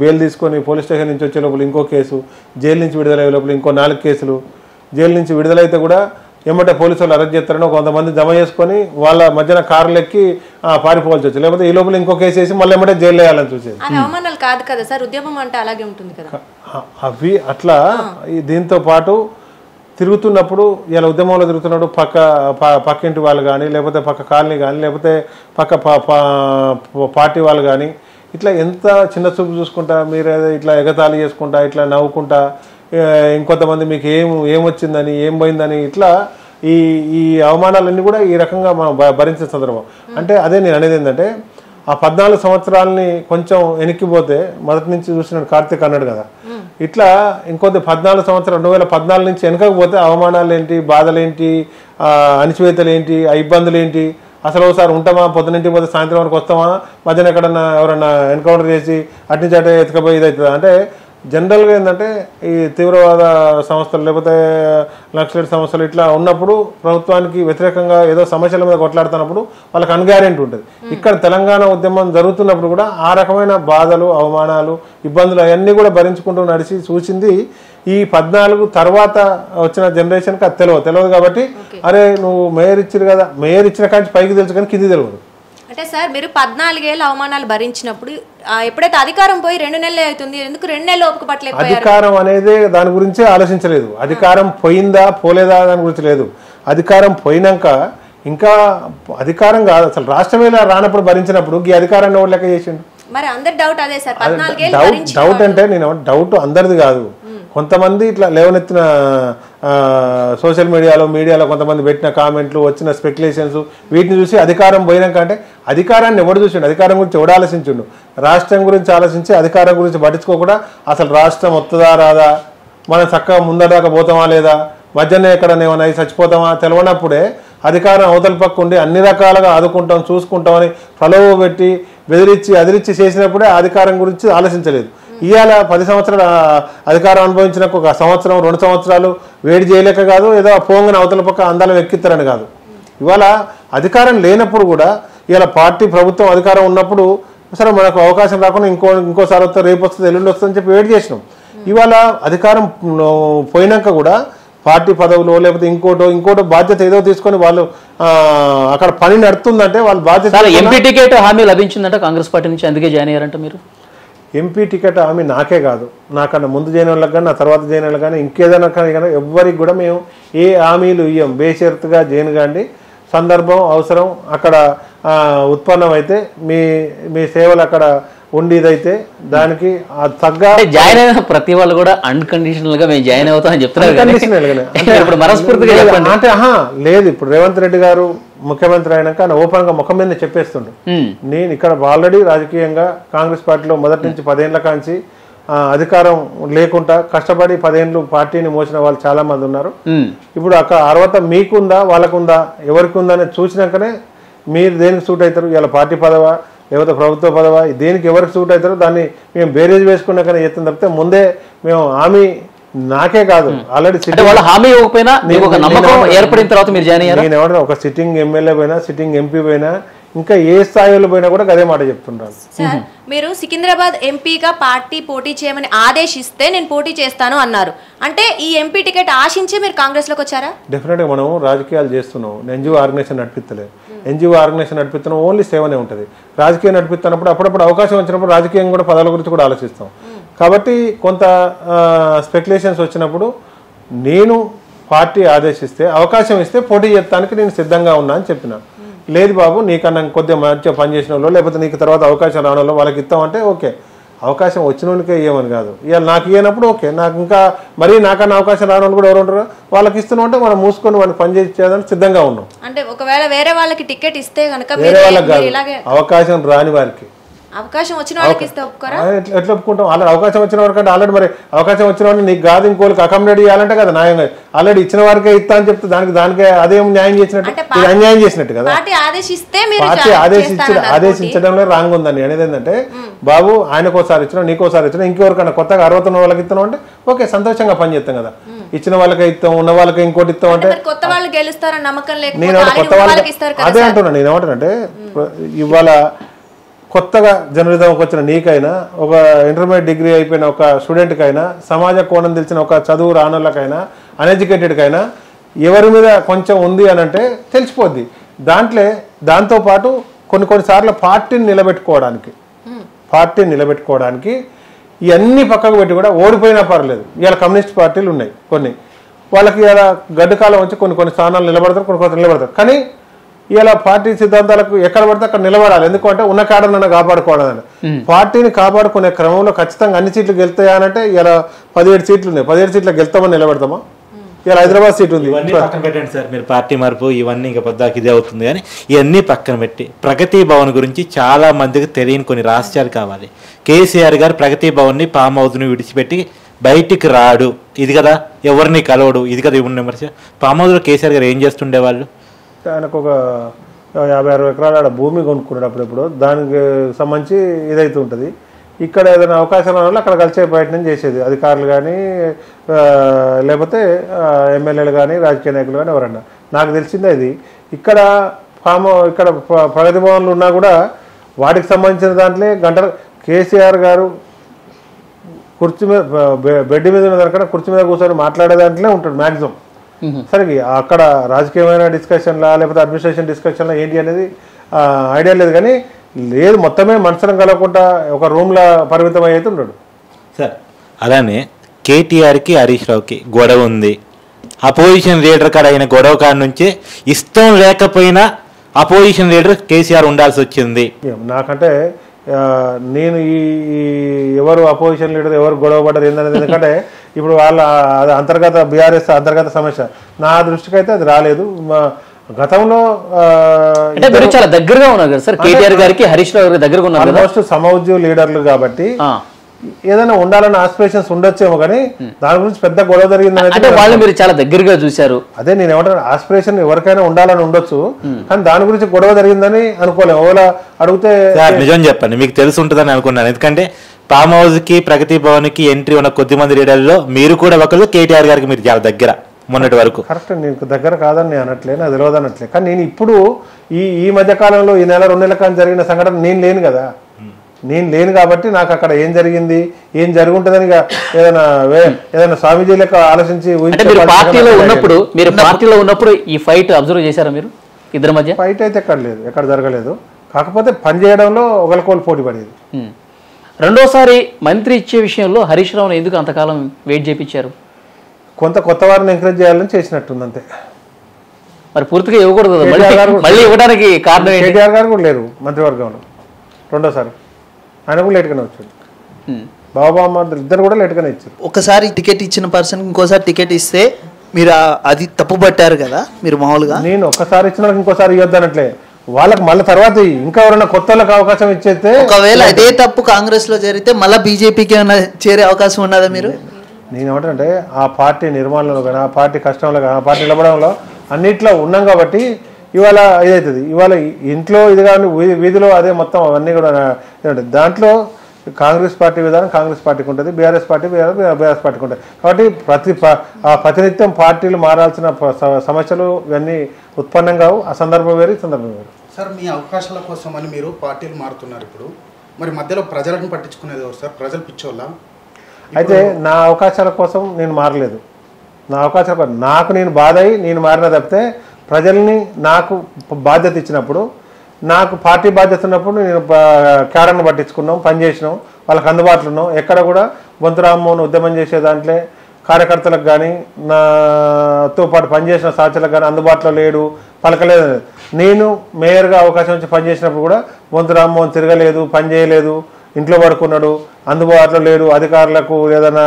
బెయిల్ తీసుకొని పోలీస్ స్టేషన్ నుంచి వచ్చే లోపల ఇంకో కేసు, జైలు నుంచి విడుదలయ్యే లోపల ఇంకో 4 కేసులు, జైలు నుంచి విడుదలైతే కూడా ఏమంటే పోలీసు వాళ్ళు అరెస్ట్ చేస్తారని కొంతమంది జమ చేసుకొని వాళ్ళ మధ్యన కార్లు ఎక్కి పారిపోవాల్సి వచ్చి, లేకపోతే ఈ లోపల ఇంకో కేసు వేసి మళ్ళీ ఏమంటే జైలు వేయాలని చూసేది. అవమానాలు కాదు కదా సార్, ఉద్యమం అంటే అలాగే ఉంటుంది కదా. అవి అట్లా దీంతో పాటు తిరుగుతున్నప్పుడు ఇలా ఉద్యమంలో తిరుగుతున్నప్పుడు పక్కింటి వాళ్ళు కానీ, లేకపోతే పక్క కాలనీ కానీ, లేకపోతే పక్క పార్టీ వాళ్ళు కానీ ఇట్లా ఎంత చిన్న చూపు చూసుకుంటా, మీరు ఇట్లా ఎగతాళి చేసుకుంటా, ఇట్లా నవ్వుకుంటా, ఇంకొంతమంది మీకు ఏమొచ్చిందని ఏం పోయిందని ఇట్లా ఈ అవమానాలన్నీ కూడా ఈ రకంగా మనం భరించే సందర్భం. అంటే అదే నేను అనేది ఏంటంటే ఆ 14 సంవత్సరాలని కొంచెం వెనక్కిపోతే మొదటి నుంచి చూసినట్టు కార్తీక్ అన్నాడు కదా, ఇట్లా ఇంకొద్ది 14 సంవత్సరాలు 2014 నుంచి వెనకపోతే అవమానాలు ఏంటి, బాధలు ఏంటి, అణిచివేతలు ఏంటి, ఇబ్బందులు ఏంటి, అసలు ఒకసారి ఉంటామా, పొద్దునింటికి పోతే సాయంత్రం వరకు వస్తామా, మధ్యన ఎక్కడన్నా ఎవరన్నా ఎన్కౌంటర్ చేసి అట్నుంచి అటే ఎత్తుకపోయి ఇదవుతుంది. అంటే జనరల్గా ఏంటంటే ఈ తీవ్రవాద సంస్థలు లేకపోతే నక్సలైట్ సంస్థలు ఇట్లా ఉన్నప్పుడు ప్రభుత్వానికి వ్యతిరేకంగా ఏదో సమస్యల మీద కొట్లాడుతున్నప్పుడు వాళ్ళకి అన్గ్యారెంటీ ఉంటుంది. ఇక్కడ తెలంగాణ ఉద్యమం జరుగుతున్నప్పుడు కూడా ఆ రకమైన బాధలు, అవమానాలు, ఇబ్బందులు అవన్నీ కూడా భరించుకుంటూ నడిచి చూసింది ఈ 14 తర్వాత వచ్చిన జనరేషన్కి అది తెలియదు కాబట్టి అరే నువ్వు మేయర్ ఇచ్చారు కదా, మేయర్ ఇచ్చిన కాంచి పైకి తెలుసు కానీ కింది తెలియదు. అంటే సార్ మీరు 14 ఏళ్ళ అవమానాలు భరించినప్పుడు ఎప్పుడైతే అధికారం పోయి 2 నెలలే అవుతుంది, ఎందుకు 2 నెలలు ఓపిక పట్టలేకపోయారు? అధికారం అనేది దాని గురించే ఆలోచించలేదు. అధికారం పోయిందా పోలేదా దాని గురించి లేదు. అధికారం పోయినాక ఇంకా అధికారం కాదు అసలు రాష్ట్రమే రానప్పుడు భరించినప్పుడు ఈ అధికారాన్ని ఎవరు లెక్క చేసిండు? మరి అందరి డౌట్ అదే సార్. 14 ఏళ్ళు డౌట్ అంటే నేను డౌట్ అందరిది కాదు, కొంతమంది ఇట్లా లేవనెత్తిన సోషల్ మీడియాలో కొంతమంది పెట్టిన కామెంట్లు, వచ్చిన స్పెక్యులేషన్స్, వీటిని చూసి అధికారం పోయినాక అంటే అధికారాన్ని ఎవడు చూసిండు, అధికారం గురించి ఎవడు ఆలోచించిండు? రాష్ట్రం గురించి ఆలోచించి అధికారం గురించి పట్టించుకోకుండా అసలు రాష్ట్రం వస్తుందా రాదా, మనం చక్కగా ముందరదాకా పోతామా లేదా, మధ్యనే ఎక్కడనేమన్నా చచ్చిపోతామా తెలియనప్పుడే అధికారం అవతల పక్క ఉండి అన్ని రకాలుగా ఆదుకుంటాం చూసుకుంటామని ప్రలోభ పెట్టి బెదిరించి అదిరించి చేసినప్పుడే అధికారం గురించి ఆలోచించలేదు. ఇవాళ 10 సంవత్సరాలు అధికారం అనుభవించిన ఒక సంవత్సరం 2 సంవత్సరాలు వేడి చేయలేక కాదు, ఏదో పోంగన అవతల పక్క అందాలు ఎక్కిస్తారని కాదు. ఇవాళ అధికారం లేనప్పుడు కూడా ఇవాళ పార్టీ ప్రభుత్వం అధికారం ఉన్నప్పుడు సరే మనకు అవకాశం రాకుండా ఇంకోసారి వస్తే రేపు వస్తుంది ఎల్లుండి వస్తుందని చెప్పి వెయిట్ చేసినాం. ఇవాళ అధికారం పోయినాక కూడా పార్టీ పదవులు లేకపోతే ఇంకోటో బాధ్యత ఏదో తీసుకొని వాళ్ళు అక్కడ పని నడుతుందంటే వాళ్ళ బాధ్యత. ఎంపీ టికెట్ హామీ లభించిందంట కాంగ్రెస్ పార్టీ నుంచి, అందుకే జాయిన్ అయ్యారంట మీరు? ఎంపీ టికెట్ హామీ నాకే కాదు, నాకన్నా ముందు చేయని వాళ్ళకి కానీ నా తర్వాత చేయని వాళ్ళకి కానీ ఇంకేదైనా కానీ ఎవ్వరికి కూడా మేము ఏ హామీలు ఇవ్వం. బేషరతుగా జైన్ కాండి, సందర్భం అవసరం అక్కడ ఉత్పన్నమైతే మీ సేవలు అక్కడ ఉండేదైతే దానికి తగ్గ జాయిన్ అయిన ప్రతి వాళ్ళు కూడా అన్కండిషనల్ గా మేము జాయిన్ అవుతామని చెప్తున్నారు. అంటే లేదు, ఇప్పుడు రేవంత్ రెడ్డి గారు ముఖ్యమంత్రి అయినాక ఆయన ఓపెన్ గా ముఖం మీద చెప్పేస్తుండు, నేను ఇక్కడ ఆల్రెడీ రాజకీయంగా కాంగ్రెస్ పార్టీలో మొదటి నుంచి 10 ఏళ్ల కాంచి అధికారం లేకుండా కష్టపడి 10 ఏళ్ళు పార్టీని మోసిన వాళ్ళు చాలా మంది ఉన్నారు. ఇప్పుడు అక్కడ అర్హత మీకుందా వాళ్ళకుందా ఎవరికి ఉందా అనేది చూసినాకనే మీరు దేనికి సూట్ అవుతారు, ఇలా పార్టీ పదవా లేకపోతే ప్రభుత్వ పదవా, దేనికి ఎవరికి సూట్ అవుతారో దాన్ని మేము బేరేజ్ వేసుకున్నాకనే చెప్తాం తప్పితే ముందే మేము హామీ నాకే కాదు ఆల్రెడీ హామీ ఇవ్వకపోయినా ఏర్పడిన తర్వాత మీరు జాయిన్ అయ్యారు. నేను ఎవరైనా ఒక సిట్టింగ్ ఎమ్మెల్యే పోయినా సిట్టింగ్ ఎంపీ పోయినా ఇంకా ఏ స్థాయిలో పోయినా కూడా అదే మాట చెప్తుంటాను. సార్ మీరు సికింద్రాబాద్ ఎంపీగా పార్టీ పోటీ చేయమని ఆదేశిస్తే నేను పోటీ చేస్తాను అన్నారు, అంటే ఈ ఎంపీ టికెట్ ఆశించి మీరు కాంగ్రెస్ లోకి వచ్చారా? డెఫినెట్గా మనం రాజకీయాలు చేస్తున్నాం, ఎన్జిఓ ఆర్గనైజేషన్ నడిపిస్తలేదు, ఎన్జిఓ ఆర్గనైజేషన్ నడిపిస్తున్నాం ఓన్లీ సేవనే ఉంటుంది. రాజకీయం నడిపిస్తున్నప్పుడు అప్పుడప్పుడు అవకాశం వచ్చినప్పుడు రాజకీయం కూడా పదాల గురించి కూడా ఆలోచిస్తాం. కాబట్టి కొంత స్పెక్యులేషన్స్ వచ్చినప్పుడు నేను పార్టీ ఆదేశిస్తే అవకాశం ఇస్తే పోటీ చేస్తానికి నేను సిద్ధంగా ఉన్నా అని చెప్పిన. లేదు బాబు నీకన్నా కొద్దిగా మంచిగా పనిచేసిన వాళ్ళు లేకపోతే నీకు తర్వాత అవకాశం రావడంలో వాళ్ళకి ఇస్తామంటే ఓకే, అవకాశం వచ్చిన వాళ్ళకే ఇవ్వమని కాదు, ఇవాళ నాకు ఇవ్వనప్పుడు ఓకే, నాకు ఇంకా మరీ నాకన్నా అవకాశం రాని వాళ్ళు కూడా ఎవరు ఉంటారో వాళ్ళకి ఇస్తున్నాం అంటే మనం మూసుకొని వాళ్ళని పని చేసేదానికి సిద్ధంగా ఉన్నాం. అంటే ఒకవేళ వేరే వాళ్ళకి టికెట్ ఇస్తే కనుక వేరే వాళ్ళకి కాదు, అవకాశం రాని వారికి అవకాశం వచ్చిన వాళ్ళకి ఇస్తే ఒప్పుకోరా? ఎట్లా ఒప్పుకుంటాం? ఆల్రెడీ అవకాశం వచ్చిన వారికి అంటే ఆల్రెడీ మరి అవకాశం వచ్చిన వాడిని నీకు కాదు ఇంకోళ్ళకి అకామిడేట్ చేయాలంటే కదా న్యాయంగా. ఆల్రెడీ ఇచ్చిన వారికే ఇస్తా అని చెప్తే దానికే అదేం న్యాయం చేసినట్టు, ఇది అన్యాయం చేసినట్టు కదా. పార్టీ ఆదేశించడంలో రాంగ్ ఉందని అనేది ఏంటంటే, బాబు ఆయనకోసారి ఇచ్చినా నీకోసారి ఇచ్చినా ఇంకెవరికన్నా కొత్తగా 69 వాళ్ళకి ఇస్తున్నాం అంటే ఓకే, సంతోషంగా పనిచేస్తాం కదా. ఇచ్చిన వాళ్ళకే ఇస్తాం, ఉన్న వాళ్ళకి ఇంకోటి ఇస్తాం అంటే కొత్త వాళ్ళు గెలుస్తారని నమ్మకం నేను లేకపోతే కొత్త వాళ్ళకి అదే అంటున్నాను. నేను ఏమంటానంటే, ఇవాళ కొత్తగా జర్నలిజంకి వచ్చిన నీకైనా, ఒక ఇంటర్మీడియట్ డిగ్రీ అయిపోయిన ఒక స్టూడెంట్కైనా, సమాజ కోణం తెలిసిన ఒక చదువు రానోళ్ళకైనా, అన్ఎడ్యుకేటెడ్కైనా ఎవరి మీద కొంచెం ఉంది అని అంటే తెలిసిపోద్ది. దాంతోపాటు కొన్నిసార్లు పార్టీని నిలబెట్టుకోవడానికి ఇవన్నీ పక్కకు పెట్టి కూడా ఓడిపోయినా పర్లేదు. ఇవాళ కమ్యూనిస్ట్ పార్టీలు ఉన్నాయి కొన్ని, వాళ్ళకి ఇలా గడ్డు కాలం వచ్చి కొన్ని స్థానాలు నిలబడతారు, కొన్ని నిలబడతారు. కానీ ఇలా పార్టీ సిద్ధాంతాలకు ఎక్కడ పడితే అక్కడ నిలబడాలి. ఎందుకంటే ఉన్న కాడనన్నా కాపాడుకోవడానికి. పార్టీని కాపాడుకునే క్రమంలో ఖచ్చితంగా అన్ని సీట్లు గెలుతాయనంటే ఇలా 17 సీట్లు ఉన్నాయి. 17 సీట్లకు గెలుతామని నిలబెడతామా? ఇలా హైదరాబాద్ సీట్ ఉంది. ఇవన్నీ పక్కన పెట్టండి సార్, మీరు పార్టీ మార్పు ఇవన్నీ ఇంకా పొద్దాకి ఇదే అవుతుంది. కానీ ఇవన్నీ పక్కన పెట్టి ప్రగతి భవన్ గురించి చాలా మందికి తెలియని కొన్ని రహస్యాలు కావాలి. కేసీఆర్ గారు ప్రగతి భవన్ని ఫామ్ హౌస్ని విడిచిపెట్టి బయటికి రాడు, ఇది కదా ఎవరిని కలవడు, ఇది కదా ఇవ్వండి విమర్శ. ఫామ్ హౌస్లో కేసీఆర్ గారు ఏం చేస్తుండేవాళ్ళు? ఆయనకు ఒక 50-60 ఎకరాల భూమి కొనుక్కున్నాడు అప్పుడెప్పుడు, దానికి సంబంధించి ఇదైతే ఉంటుంది. ఇక్కడ ఏదైనా అవకాశం వల్ల అక్కడ కలిసే ప్రయత్నం చేసేది అధికారులు కానీ, లేకపోతే ఎమ్మెల్యేలు కానీ, రాజకీయ నాయకులు కానీ ఎవరన్నా. నాకు తెలిసిందే ఇది. ఇక్కడ ప్రగతి భవన్లు ఉన్నా కూడా వాటికి సంబంధించిన దాంట్లో గంటలు కేసీఆర్ గారు కుర్చీ మీద బెడ్ మీద ఉన్న దానికన్నా కుర్చీ మీద కూర్చొని మాట్లాడే దాంట్లో ఉంటాడు మ్యాక్సిమం. సరే, అక్కడ రాజకీయమైన డిస్కషన్లా లేకపోతే అడ్మినిస్ట్రేషన్ డిస్కషన్లా ఏంటి అనేది ఐడియా లేదు. కానీ లేదు, మొత్తమే మనసులను కలవకుండా ఒక రూమ్లో పరిమితం అయితే ఉన్నాడు సార్. అలానే కేటీఆర్కి హరీష్ రావుకి గొడవ ఉంది. అపోజిషన్ లీడర్ కాడ అయిన గొడవ కాడ నుంచే ఇష్టం లేకపోయినా అపోజిషన్ లీడర్ కేసీఆర్ ఉండాల్సి వచ్చింది. నాకంటే నేను ఈ ఎవరు అపోజిషన్ లీడర్ ఎవరు గొడవ పడ్డారు ఏందనేది, ఎందుకంటే ఇప్పుడు వాళ్ళ అంతర్గత బీఆర్ఎస్ అంతర్గత సమస్య. నా దృష్టికి అయితే అది రాలేదు. గతంలో మీరు చాలా దగ్గరగా ఉన్నారు కదా సార్ కేటీఆర్ గారికి, హరీష్ రావు గారికి దగ్గరగా ఉన్నారు. ఆల్మోస్ట్ సమౌజ్య లీడర్లు కాబట్టి ఏదైనా ఉండాలన్న ఆస్పిరేషన్స్ ఉండొచ్చేమో, కానీ దాని గురించి పెద్ద గొడవ జరిగింది వాళ్ళు మీరు చాలా దగ్గరగా చూశారు. అదే నేను ఏమంటాను, ఆస్పిరేషన్ ఎవరికైనా ఉండాలని ఉండొచ్చు, కానీ దాని గురించి గొడవ జరిగిందని అనుకోలేము. ఓలా అడిగితే నిజం చెప్పండి, మీకు తెలిసి ఉంటుందని అనుకున్నాను. ఎందుకంటే ఫామ్ హౌస్ కి ప్రగతి భవన్ కి ఎంట్రీ ఉన్న కొద్ది మంది లీడర్లో మీరు కూడా ఒకరు. కేటీఆర్ గారికి మీరు చాలా దగ్గర మొన్నటి వరకు. కరెక్ట్, నీకు దగ్గర కాదని నేను అనట్లే, నాకు తెలియదు అనట్లే. కానీ నేను ఇప్పుడు ఈ మధ్య కాలంలో ఈ నెల 2 నెలల కానీ జరిగిన సంఘటన నేను లేను కదా. నేను లేను కాబట్టి నాకు అక్కడ ఏం జరిగింది, ఏం జరుగుంటుందని ఏదైనా స్వామీజీ లెక్క ఆలోచించి పార్టీలో ఉన్నప్పుడు ఈ ఫైట్ అబ్జర్వ్ చేశారా మీరు? ఇద్దరి మధ్య ఫైట్ అయితే ఎక్కడ జరగలేదు. కాకపోతే పని చేయడంలో ఒకరికొకరు పోటీ పడేది. రెండోసారి మంత్రి ఇచ్చే విషయంలో హరీష్ రావును ఎందుకు అంతకాలం వెయిట్ చేయించారు? కొత్త వారిని ఎంకరేజ్ చేయాలని చేసినట్టుంది అంతే. మరి పూర్తిగా ఇవ్వకూడదు, మళ్ళీ ఇవ్వడానికి కారణం కేటీఆర్ గారు కూడా లేరు మంత్రివర్గంలో రెండోసారి. ఆయన కూడా లేట్గానే వచ్చాడు. బాబా ఇద్దరు కూడా లేట్గానే ఇచ్చారు. ఒకసారి టికెట్ ఇచ్చిన పర్సన్ ఇంకోసారి టికెట్ ఇస్తే మీరు అది తప్పు పట్టారు కదా మీరు మామూలుగా. నేను ఒక్కసారి ఇచ్చిన వాళ్ళకి ఇంకోసారి ఇవ్వద్దనట్లే, వాళ్ళకి మళ్ళీ తర్వాత ఇంకా ఎవరైనా కొత్త వాళ్ళకి అవకాశం ఇచ్చేస్తే. ఒకవేళ అదే తప్పు కాంగ్రెస్ లో జరిగితే మళ్ళీ బీజేపీకి ఏమైనా చేరే అవకాశం ఉన్నదా మీరు? నేను ఏమంటానంటే ఆ పార్టీ నిర్మాణంలో కానీ, ఆ పార్టీ కష్టంలో కానీ, ఆ పార్టీ నిలబడంలో అన్నిట్లో ఉన్నాం కాబట్టి ఇవాళ ఇదవుతుంది. ఇవాళ ఇంట్లో ఇది కానీ వీధిలో అదే మొత్తం అవన్నీ కూడా దాంట్లో కాంగ్రెస్ పార్టీ విధానం కాంగ్రెస్ పార్టీకి ఉంటుంది, బీఆర్ఎస్ పార్టీ బీఆర్ఎస్ పార్టీకి ఉంటుంది. కాబట్టి ప్రతినిత్యం పార్టీలు మారాల్సిన సమస్యలు ఇవన్నీ ఉత్పన్నం కావు. ఆ సందర్భం వేరు, ఈ సందర్భం వేరు. సార్, మీ అవకాశాల కోసం అని మీరు పార్టీలు మారుతున్నారు. ఇప్పుడు మరి మధ్యలో ప్రజలను పట్టించుకునేది ఎవరు సార్? ప్రజలు పిచ్చోళ్ళ? అయితే నా అవకాశాల కోసం నేను మారలేదు. నా అవకాశాల కోసం నాకు నేను బాధ అయ్యి నేను మారిన తప్పితే ప్రజల్ని నాకు బాధ్యత ఇచ్చినప్పుడు, నాకు పార్టీ బాధ్యత ఉన్నప్పుడు నేను క్యాడర్ను పట్టించుకున్నాం, పనిచేసినాం, వాళ్ళకి అందుబాటులో ఉన్నాం. ఎక్కడ కూడా బొంతు రామ్మోహన్ ఉద్యమం చేసే దాంట్లో కార్యకర్తలకు కానీ నాతో పాటు పనిచేసిన సాక్షులకు కానీ అందుబాటులో లేడు, పలకలేదు. నేను మేయర్గా అవకాశం వచ్చి పనిచేసినప్పుడు కూడా బొంతు రామ్మోహన్ తిరగలేదు, పని చేయలేదు, ఇంట్లో పడుకున్నాడు, అందుబాటులో లేడు, అధికారులకు ఏదైనా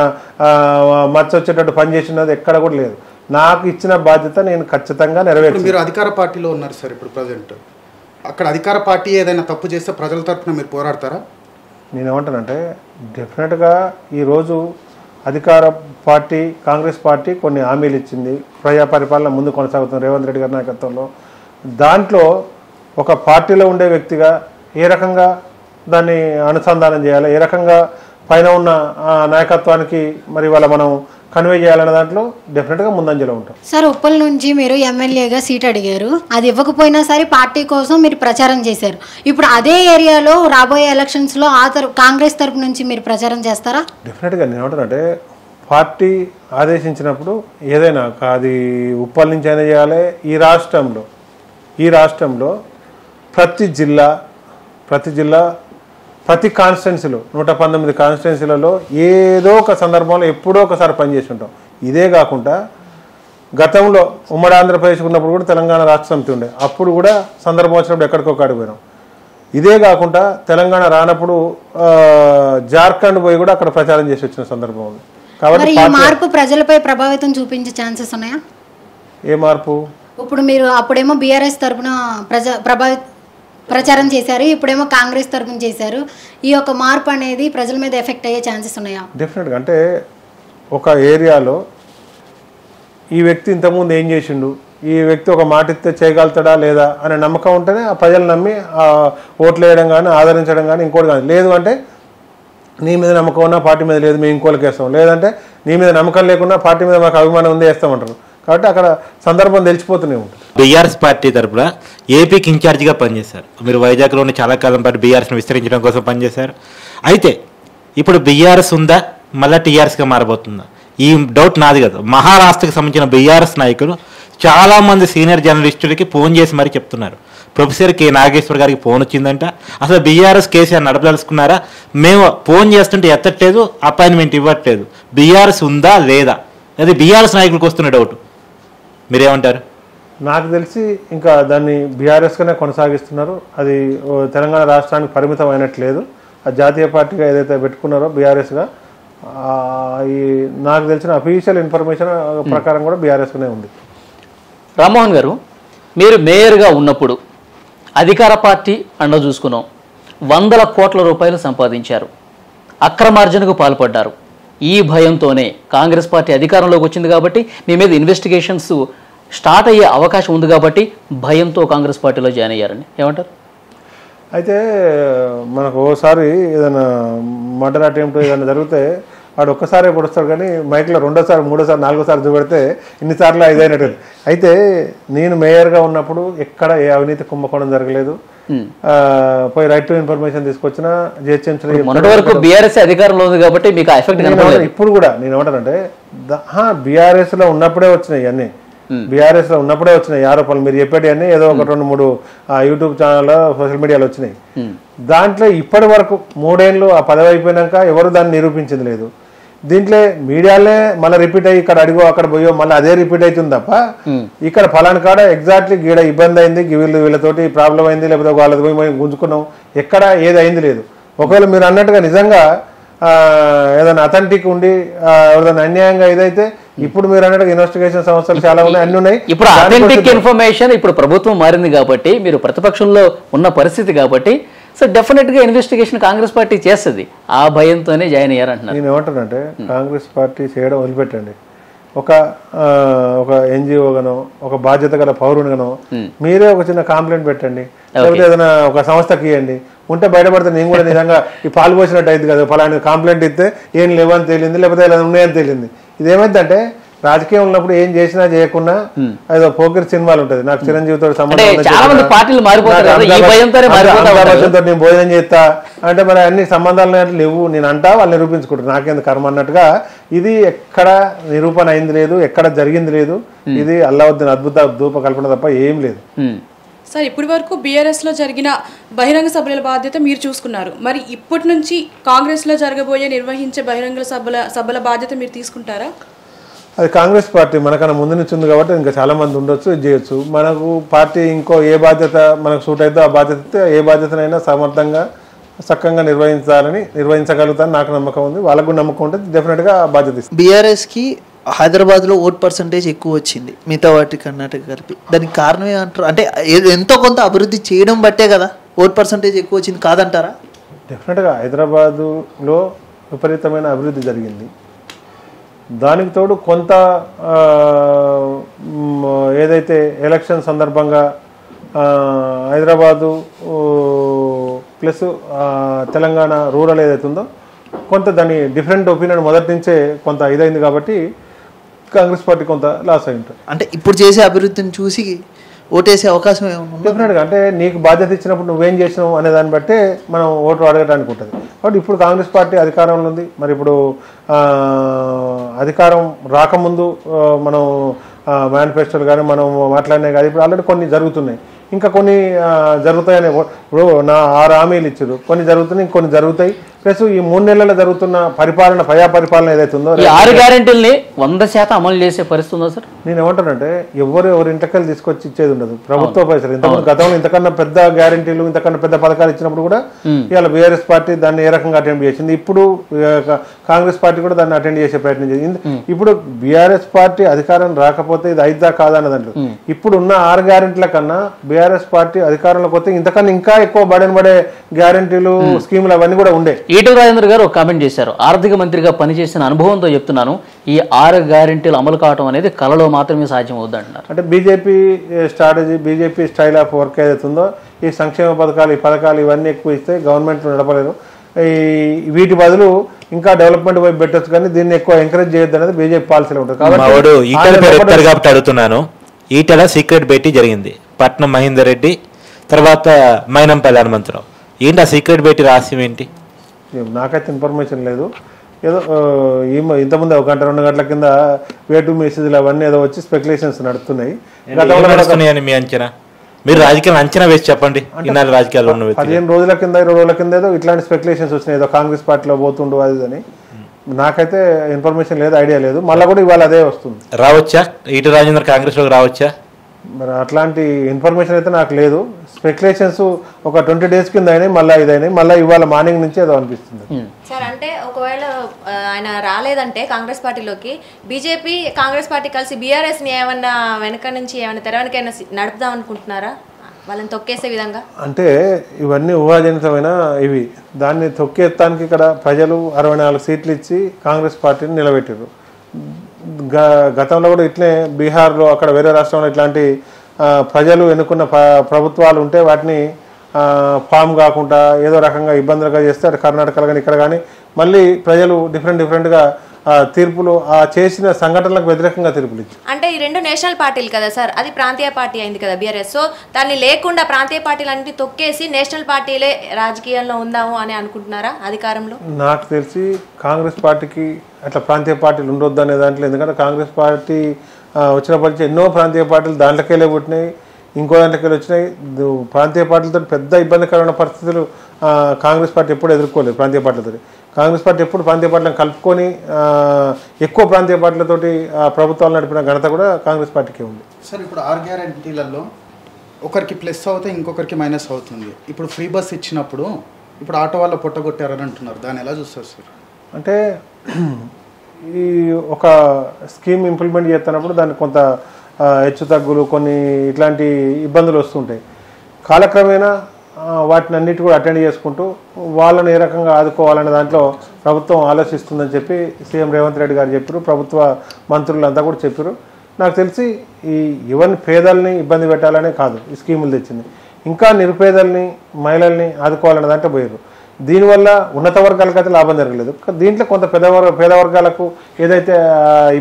మచ్చ వచ్చేటట్టు పనిచేసినది ఎక్కడ కూడా లేదు. నాకు ఇచ్చిన బాధ్యత నేను ఖచ్చితంగా నెరవేర్చాను. మీరు అధికార పార్టీలో ఉన్నారు సార్ ఇప్పుడు ప్రజెంట్. అక్కడ అధికార పార్టీ ఏదైనా తప్పు చేస్తే ప్రజల తరఫున మీరు పోరాడతారా? నేనేమంటానంటే డెఫినెట్గా ఈరోజు అధికార పార్టీ కాంగ్రెస్ పార్టీ కొన్ని హామీలు ఇచ్చింది, ప్రజా పరిపాలన ముందు కొనసాగుతుంది రేవంత్ రెడ్డి గారి నాయకత్వంలో. దాంట్లో ఒక పార్టీలో ఉండే వ్యక్తిగా ఏ రకంగా దాన్ని అనుసంధానం చేయాలి, ఏ రకంగా పైన ఉన్న నాయకత్వానికి మరి వాళ్ళ మనం కన్వే చేయాలనే దాంట్లో డెఫినెట్గా ముందంజలో ఉంటాం. సార్, ఉప్పల్ నుంచి మీరు ఎమ్మెల్యేగా సీట్ అడిగారు, అది ఇవ్వకపోయినా సరే పార్టీ కోసం మీరు ప్రచారం చేశారు. ఇప్పుడు అదే ఏరియాలో రాబోయే ఎలక్షన్స్లో కాంగ్రెస్ తరపు నుంచి మీరు ప్రచారం చేస్తారా? డెఫినెట్గా నేను ఏమంటానంటే పార్టీ ఆదేశించినప్పుడు ఏదైనా అది ఉప్పల్ నుంచి అయినా చేయాలి. ఈ రాష్ట్రంలో ప్రతి జిల్లా ప్రతి కాన్స్టిట్యున్సీలో 119 కాన్స్టిట్యున్సీలలో ఏదో ఒక సందర్భంలో ఎప్పుడో ఒకసారి పనిచేసి ఉంటాం. ఇదే కాకుండా గతంలో ఉమ్మడి ఆంధ్రప్రదేశ్ ఉన్నప్పుడు కూడా తెలంగాణ రాష్ట్ర సమితి ఉండే, అప్పుడు కూడా సందర్భం వచ్చినప్పుడు ఎక్కడికొక అడిగిపోయినాం. ఇదే కాకుండా తెలంగాణ రానప్పుడు జార్ఖండ్ పోయి కూడా అక్కడ ప్రచారం చేసి వచ్చిన సందర్భం ఉంది. కాబట్టి ఈ మార్పు ప్రజలపై ప్రభావితం చూపించే ఛాన్సెస్ ఉన్నాయా? ఏ మార్పు? ఇప్పుడు మీరు అప్పుడేమో బీఆర్ఎస్ తరపున ప్రచారం చేశారు, ఇప్పుడేమో కాంగ్రెస్ తరపున చేశారు. ఈ యొక్క మార్పు అనేది ప్రజల మీద ఎఫెక్ట్ అయ్యే ఛాన్సెస్ ఉన్నాయా? డెఫినెట్గా. అంటే ఒక ఏరియాలో ఈ వ్యక్తి ఇంతకుముందు ఏం చేసిండు, ఈ వ్యక్తి ఒక మాట ఇస్తే చేయగలుగుతాడా లేదా అనే నమ్మకం ఉంటేనే ఆ ప్రజలు నమ్మి ఓట్లు వేయడం కానీ ఆదరించడం కానీ ఇంకోటి కానీ. లేదు అంటే నీ మీద నమ్మకం ఉన్నా పార్టీ మీద లేదు మేము ఇంకోళ్ళకి వేస్తాం, లేదంటే నీ మీద నమ్మకం లేకున్నా పార్టీ మీద మాకు అభిమానం ఉంది వేస్తామంటారు. కాబట్టి అక్కడ సందర్భం తెలిసిపోతూనే ఉంటుంది. బీఆర్ఎస్ పార్టీ తరఫున ఏపీకి ఇన్ఛార్జిగా పనిచేశారు మీరు. వైజాగ్లోని చాలా కాలం పాటు బీఆర్ఎస్ని విస్తరించడం కోసం పనిచేశారు. అయితే ఇప్పుడు బీఆర్ఎస్ ఉందా, మళ్ళీ టీఆర్ఎస్గా మారబోతుందా? ఈ డౌట్ నాది కాదు. మహారాష్ట్రకు సంబంధించిన బీఆర్ఎస్ నాయకులు చాలామంది సీనియర్ జర్నలిస్టులకి ఫోన్ చేసి మరీ చెప్తున్నారు. ప్రొఫెసర్ కె నాగేశ్వర్ గారికి ఫోన్ వచ్చిందంట, అసలు బీఆర్ఎస్ కేసీఆర్ నడపదలుచుకున్నారా, మేము ఫోన్ చేస్తుంటే ఎత్తట్లేదు, అపాయింట్మెంట్ ఇవ్వట్లేదు, బీఆర్ఎస్ ఉందా లేదా? అది బీఆర్ఎస్ నాయకులకు వస్తున్న డౌట్. మీరేమంటారు? నాకు తెలిసి ఇంకా దాన్ని బీఆర్ఎస్గానే కొనసాగిస్తున్నారు. అది తెలంగాణ రాష్ట్రానికి పరిమితం అయినట్లేదు. ఆ జాతీయ పార్టీగా ఏదైతే పెట్టుకున్నారో బీఆర్ఎస్గా నాకు తెలిసిన అఫీషియల్ ఇన్ఫర్మేషన్ ప్రకారం కూడా బీఆర్ఎస్గానే ఉంది. రామ్మోహన్ గారు, మీరు మేయర్గా ఉన్నప్పుడు అధికార పార్టీ అండ చూసుకున్నాం, 100 కోట్ల రూపాయలు సంపాదించారు, అక్రమార్జనకు పాల్పడ్డారు. ఈ భయంతోనే కాంగ్రెస్ పార్టీ అధికారంలోకి వచ్చింది కాబట్టి మీ మీద ఇన్వెస్టిగేషన్స్ స్టార్ట్ అయ్యే అవకాశం ఉంది కాబట్టి భయంతో కాంగ్రెస్ పార్టీలో జాయిన్ అయ్యారని ఏమంటారు? అయితే మనకు ఓసారి ఏదైనా మర్డర్ అటెంప్ట్ ఏదైనా జరిగితే వాడు ఒక్కసారి పొడుస్తాడు, కానీ మైక్లో 2వ సారి 3వ సారి 4వ సారి చూపెడితే ఇన్నిసార్లు ఇదైనట్టు. అయితే నేను మేయర్గా ఉన్నప్పుడు ఎక్కడ ఏ అవినీతి కుంభకోణం జరగలేదు. పోయి రైట్ టు ఇన్ఫర్మేషన్ తీసుకొచ్చిన జిహెచ్ఎంసీ మొన్నటి వరకు బీఆర్ఎస్ అధికారంలో ఉంది కాబట్టి మీకు ఎఫెక్ట్ కనపడలేదు. ఇప్పుడు కూడా నేను ఏమంటానంటే బీఆర్ఎస్ లో ఉన్నప్పుడే వచ్చినాయి అన్నీ, బీఆర్ఎస్ లో ఉన్నప్పుడే వచ్చినాయి ఆరోపణలు. మీరు చెప్పేటి అన్నీ ఏదో 1-2-3 యూట్యూబ్ ఛానల్ సోషల్ మీడియాలో వచ్చినాయి. దాంట్లో ఇప్పటి వరకు 3 ఏళ్ళు ఆ పదవి అయిపోయినాక ఎవరు దాన్ని నిరూపించింది లేదు. దీంట్లో మీడియాలే మళ్ళీ రిపీట్ అయ్యి ఇక్కడ అడిగో అక్కడ పోయో మళ్ళీ అదే రిపీట్ అవుతుంది తప్ప ఇక్కడ ఫలానా కాడ ఎగ్జాక్ట్లీ గీడ ఇబ్బంది అయింది, వీళ్ళతోటి ప్రాబ్లం అయింది, లేకపోతే వాళ్ళది పోయి మేము గుంజుకున్నాం, ఎక్కడ ఏది అయింది లేదు. ఒకవేళ మీరు అన్నట్టుగా నిజంగా ఏదైనా అథెంటిక్ ఉండి ఎవరైనా అన్యాయంగా ఇదైతే ఇప్పుడు మీరు అన్నట్టుగా ఇన్వెస్టిగేషన్ సంస్థలు చాలా ఉన్నాయి, అన్ని ఉన్నాయి. ఇప్పుడు అథెంటిక్ ఇన్ఫర్మేషన్ ఇప్పుడు ప్రభుత్వం మారింది కాబట్టి, మీరు ప్రతిపక్షంలో ఉన్న పరిస్థితి కాబట్టి, సో డెఫినెట్గా ఇన్వెస్టిగేషన్ కాంగ్రెస్ పార్టీ చేస్తుంది. ఆ భయంతోనే జాయిన్ అయ్యారంటున్నారు. నేను ఏమంటానంటే కాంగ్రెస్ పార్టీ చేయడం వదిలిపెట్టండి. ఒక ఎన్జిఓగానో ఒక బాధ్యత గల పౌరునిగానో మీరే ఒక చిన్న కంప్లైంట్ పెట్టండి, లేకపోతే ఏదైనా ఒక సంస్థకి ఇవ్వండి. ఉంటే బయటపడితే నేను కూడా నిజంగా ఈ పాలు పోసినట్టు అయింది కదా, ఫలానా కంప్లైంట్ ఇస్తే ఏం లేవని తేలింది, లేకపోతే ఇలా ఉన్నాయని తేలింది. ఇదేమైందంటే రాజకీయం ఉన్నప్పుడు ఏం చేసినా చేయకుండా ఏదో పోకిరి సినిమాలు ఉంటుంది. నాకు చిరంజీవితో సంబంధం నేను భోజనం చేస్తా అంటే మరి అన్ని సంబంధాలు లేవు, నేను అంటా వాళ్ళు నిరూపించుకుంటారు, నాకేందుకు కర్మ అన్నట్టుగా. ఇది ఎక్కడ నిరూపణ అయింది లేదు, ఎక్కడ జరిగింది లేదు. ఇది అల్లావుద్దీన్ అద్భుత ధూప కల్పన తప్ప ఏం లేదు. సార్, ఇప్పటి వరకు బీఆర్ఎస్లో జరిగిన బహిరంగ సభల బాధ్యత మీరు చూసుకున్నారు. మరి ఇప్పటి నుంచి కాంగ్రెస్లో జరగబోయే నిర్వహించే బహిరంగ సభల బాధ్యత మీరు తీసుకుంటారా? అది కాంగ్రెస్ పార్టీ మనకన్నా ముందు నుంచి ఉంది కాబట్టి ఇంకా చాలా మంది ఉండొచ్చు, ఇది చేయొచ్చు. మనకు పార్టీ ఇంకో ఏ బాధ్యత మనకు సూట్ అయితే ఆ బాధ్యత ఏ బాధ్యతనైనా సమర్థంగా చక్కగా నిర్వహించగలుగుతాను నాకు నమ్మకం ఉంది. వాళ్ళకు నమ్మకం ఉంటుంది, డెఫినెట్గా ఆ బాధ్యత ఇస్తుంది. బీఆర్ఎస్కి హైదరాబాద్లో ఓట్ పర్సంటేజ్ ఎక్కువ వచ్చింది మిగతా వాటి కర్ణాటక కలిపి. దానికి కారణం ఏమంటారు? అంటే ఎంతో కొంత అభివృద్ధి చేయడం బట్టే కదా ఓట్ పర్సంటేజ్ ఎక్కువ వచ్చింది కాదంటారా? డెఫినెట్గా హైదరాబాదులో విపరీతమైన అభివృద్ధి జరిగింది. దానికి తోడు కొంత ఏదైతే ఎలక్షన్ సందర్భంగా హైదరాబాదు ప్లస్ తెలంగాణ రూరల్ ఏదైతే ఉందో కొంత దాని డిఫరెంట్ ఒపీనియన్ మొదటి నుంచే కొంత ఇదైంది కాబట్టి కాంగ్రెస్ పార్టీ కొంత లాస్ అయి ఉంటుంది. అంటే ఇప్పుడు చేసే అభివృద్ధిని చూసి ఓటేసే అవకాశం ఏమన్నా? డెఫినెట్గా అంటే నీకు బాధ్యత ఇచ్చినప్పుడు నువ్వేం చేసినావు అనే దాన్ని బట్టే మనం ఓటు అడగడానికి ఉంటుంది. కాబట్టి ఇప్పుడు కాంగ్రెస్ పార్టీ అధికారంలో ఉంది. మరి ఇప్పుడు అధికారం రాకముందు మనం మేనిఫెస్టోలు కానీ మనం మాట్లాడినాయి కానీ ఇప్పుడు ఆల్రెడీ కొన్ని జరుగుతున్నాయి, ఇంకా కొన్ని జరుగుతాయని ఇప్పుడు 6 హామీలు ఇచ్చారు, కొన్ని జరుగుతున్నాయి, ఇంకొన్ని జరుగుతాయి. ప్లస్ ఈ 3 నెలల్లో జరుగుతున్న ప్రజా పరిపాలన ఏదైతే ఉందో 6 గ్యారెంటీల్ని 100% అమలు చేసే పరిస్థితి ఉందా సార్? నేను ఏమంటానంటే ఎవరి ఇంటకెళ్ళి తీసుకొచ్చి ఇచ్చేది ఉండదు. ప్రభుత్వ పైసలు ఇంతకుముందు గతంలో ఇంతకన్నా పెద్ద గ్యారెంటీలు ఇంతకన్నా పెద్ద పథకాలు ఇచ్చినప్పుడు కూడా ఇవాళ బీఆర్ఎస్ పార్టీ దాన్ని ఏ రకంగా అటెండ్ చేసింది, ఇప్పుడు కాంగ్రెస్ పార్టీ కూడా దాన్ని అటెండ్ చేసే ప్రయత్నం చేసింది. ఇప్పుడు బీఆర్ఎస్ పార్టీ అధికారం రాకపోతే ఇది అయిద్దా కాదా అన్నదంటారు. ఇప్పుడు ఉన్న 6 గ్యారెంటీల కన్నా బీఆర్ఎస్ పార్టీ అధికారంలోకి వస్తే ఇంతకన్నా ఇంకా ఎక్కువ పడే గ్యారెంటీలు స్కీములు అవన్నీ కూడా ఉండే. ఈటల రాజేందర్ గారు ఒక కామెంట్ చేశారు, ఆర్థిక మంత్రిగా పనిచేసిన అనుభవంతో చెప్తున్నాను, ఈ 6 గ్యారెంటీలు అమలు కావడం అనేది కళలో మాత్రమే సాధ్యం అవుద్ది అంటున్నారు. అంటే BJP strategy, BJP style of work ఏదైతే ఉందో ఈ సంక్షేమ పథకాలు ఈ పథకాలు ఇవన్నీ ఎక్కువ ఇస్తే గవర్నమెంట్ నడపలేరు, వీటి బదులు ఇంకా డెవలప్మెంట్ వైపు పెట్టచ్చు కానీ దీన్ని ఎక్కువ ఎంకరేజ్ చేయొద్దు అనేది బీజేపీ పాలసీలో ఉంటుంది. కాబట్టి అడుగుతున్నాను, ఈటల సీక్రెట్ భేటీ జరిగింది, పట్నం మహేందర్ రెడ్డి తర్వాత మైనంపల్లి హనుమంతరావు, ఏంటి ఆ సీక్రెట్ భేటీ రహస్యం ఏంటి? నాకైతే ఇన్ఫర్మేషన్ లేదు. ఏదో ఇంతకుముందు 1 గంట 2 గంటల కింద వేటు మెసేజ్లు అవన్నీ ఏదో వచ్చి స్పెక్యులేషన్స్ నడుస్తున్నాయి. మీ అంచనా, మీరు రాజకీయాలు అంచనా వేసి చెప్పండి. ఇన్నాళ్ళు రాజకీయాలు 15 రోజుల కింద 20 రోజుల కింద ఏదో ఇట్లాంటి స్పెక్యులేషన్స్ వచ్చినాయి, ఏదో కాంగ్రెస్ పార్టీలో పోతుండు అది అని. నాకైతే ఇన్ఫర్మేషన్ లేదు, ఐడియా లేదు. మళ్ళీ కూడా ఇవాళ అదే వస్తుంది. రావచ్చా ఈటల రాజేందర్ కాంగ్రెస్ లోకి రావచ్చా? మరి అట్లాంటి ఇన్ఫర్మేషన్ అయితే నాకు లేదు. స్పెక్యులేషన్స్ ఒక 20 days కింద అయినాయి, మళ్ళీ ఇదైనాయి, మళ్ళీ ఇవాళ మార్నింగ్ నుంచి ఏదో అనిపిస్తుంది. సార్ అంటే ఒకవేళ ఆయన రాలేదంటే కాంగ్రెస్ పార్టీలోకి బీజేపీ కాంగ్రెస్ పార్టీ కలిసి బీఆర్ఎస్ని ఏమన్నా వెనక నుంచి ఏమైనా తెర వెనకైనా నడుపుదాం అనుకుంటున్నారా, వాళ్ళని తొక్కేసే విధంగా? అంటే ఇవన్నీ ఊహాజనితమైన ఇవి, దాన్ని తొక్కేస్తానికి ఇక్కడ ప్రజలు 64 సీట్లు ఇచ్చి కాంగ్రెస్ పార్టీని నిలబెట్టారు. గతంలో కూడా ఇట్లే బీహార్లో అక్కడ వేరే రాష్ట్రంలో ఇట్లాంటి ప్రజలు ఎన్నుకున్న ప్రభుత్వాలు ఉంటే వాటిని ఫామ్ కాకుండా ఏదో రకంగా ఇబ్బందులుగా చేస్తే అటు కర్ణాటకలో కానీ ఇక్కడ కానీ మళ్ళీ ప్రజలు డిఫరెంట్గా తీర్పులు ఆ చేసిన సంఘటనలకు వ్యతిరేకంగా తీర్పులు ఇచ్చారు. అంటే ఈ 2 నేషనల్ పార్టీలు కదా సార్, అది ప్రాంతీయ పార్టీ అయింది కదా బీఆర్ఎస్. సో దాన్ని లేకుండా ప్రాంతీయ పార్టీలన్నింటినీ తొక్కేసి నేషనల్ పార్టీలే రాజకీయాల్లో ఉందాము అని అనుకుంటున్నారా అధికారంలో? నాకు తెలిసి కాంగ్రెస్ పార్టీకి అట్లా ప్రాంతీయ పార్టీలు ఉండొద్దు అనే దాంట్లో, ఎందుకంటే కాంగ్రెస్ పార్టీ వచ్చినప్పటి నుంచి ఎన్నో ప్రాంతీయ పార్టీలు దాంట్లోకెళ్ళే పుట్టినాయి, ఇంకో దాంట్లోకి వచ్చినాయి. ప్రాంతీయ పార్టీలతో పెద్ద ఇబ్బందికరమైన పరిస్థితులు కాంగ్రెస్ పార్టీ ఎప్పుడు ఎదుర్కోలేదు. ప్రాంతీయ పార్టీలతో కాంగ్రెస్ పార్టీ ఎప్పుడు ప్రాంతీయ పార్టీలను కలుపుకొని ఎక్కువ ప్రాంతీయ పార్టీలతోటి ప్రభుత్వాలు నడిపిన ఘనత కూడా కాంగ్రెస్ పార్టీకే ఉంది. సార్ ఇప్పుడు 6 గ్యారెంటీలలో ఒకరికి ప్లస్ అవుతే ఇంకొకరికి మైనస్ అవుతుంది. ఇప్పుడు ఫ్రీ బస్ ఇచ్చినప్పుడు ఇప్పుడు ఆటో వాళ్ళు పొట్టగొట్టారని అంటున్నారు, దాన్ని ఎలా చూస్తారు సార్? అంటే ఈ ఒక స్కీమ్ ఇంప్లిమెంట్ చేస్తున్నప్పుడు దానికి కొంత హెచ్చు తగ్గులు కొన్ని ఇట్లాంటి ఇబ్బందులు వస్తుంటాయి. కాలక్రమేణా వాటిని అన్నిటి కూడా అటెండ్ చేసుకుంటూ వాళ్ళని ఏ రకంగా ఆదుకోవాలనే దాంట్లో ప్రభుత్వం ఆలోచిస్తుందని చెప్పి సీఎం రేవంత్ రెడ్డి గారు చెప్పారు, ప్రభుత్వ మంత్రులంతా కూడా చెప్పారు. నాకు తెలిసి ఈ పేదల్ని ఇబ్బంది పెట్టాలనే కాదు ఈ స్కీములు తెచ్చింది, ఇంకా నిరుపేదల్ని మహిళల్ని ఆదుకోవాలనే దాంట్లో పోయారు. దీనివల్ల ఉన్నత వర్గాలకు అయితే లాభం జరగలేదు. దీంట్లో కొంత పేద వర్గాలకు ఏదైతే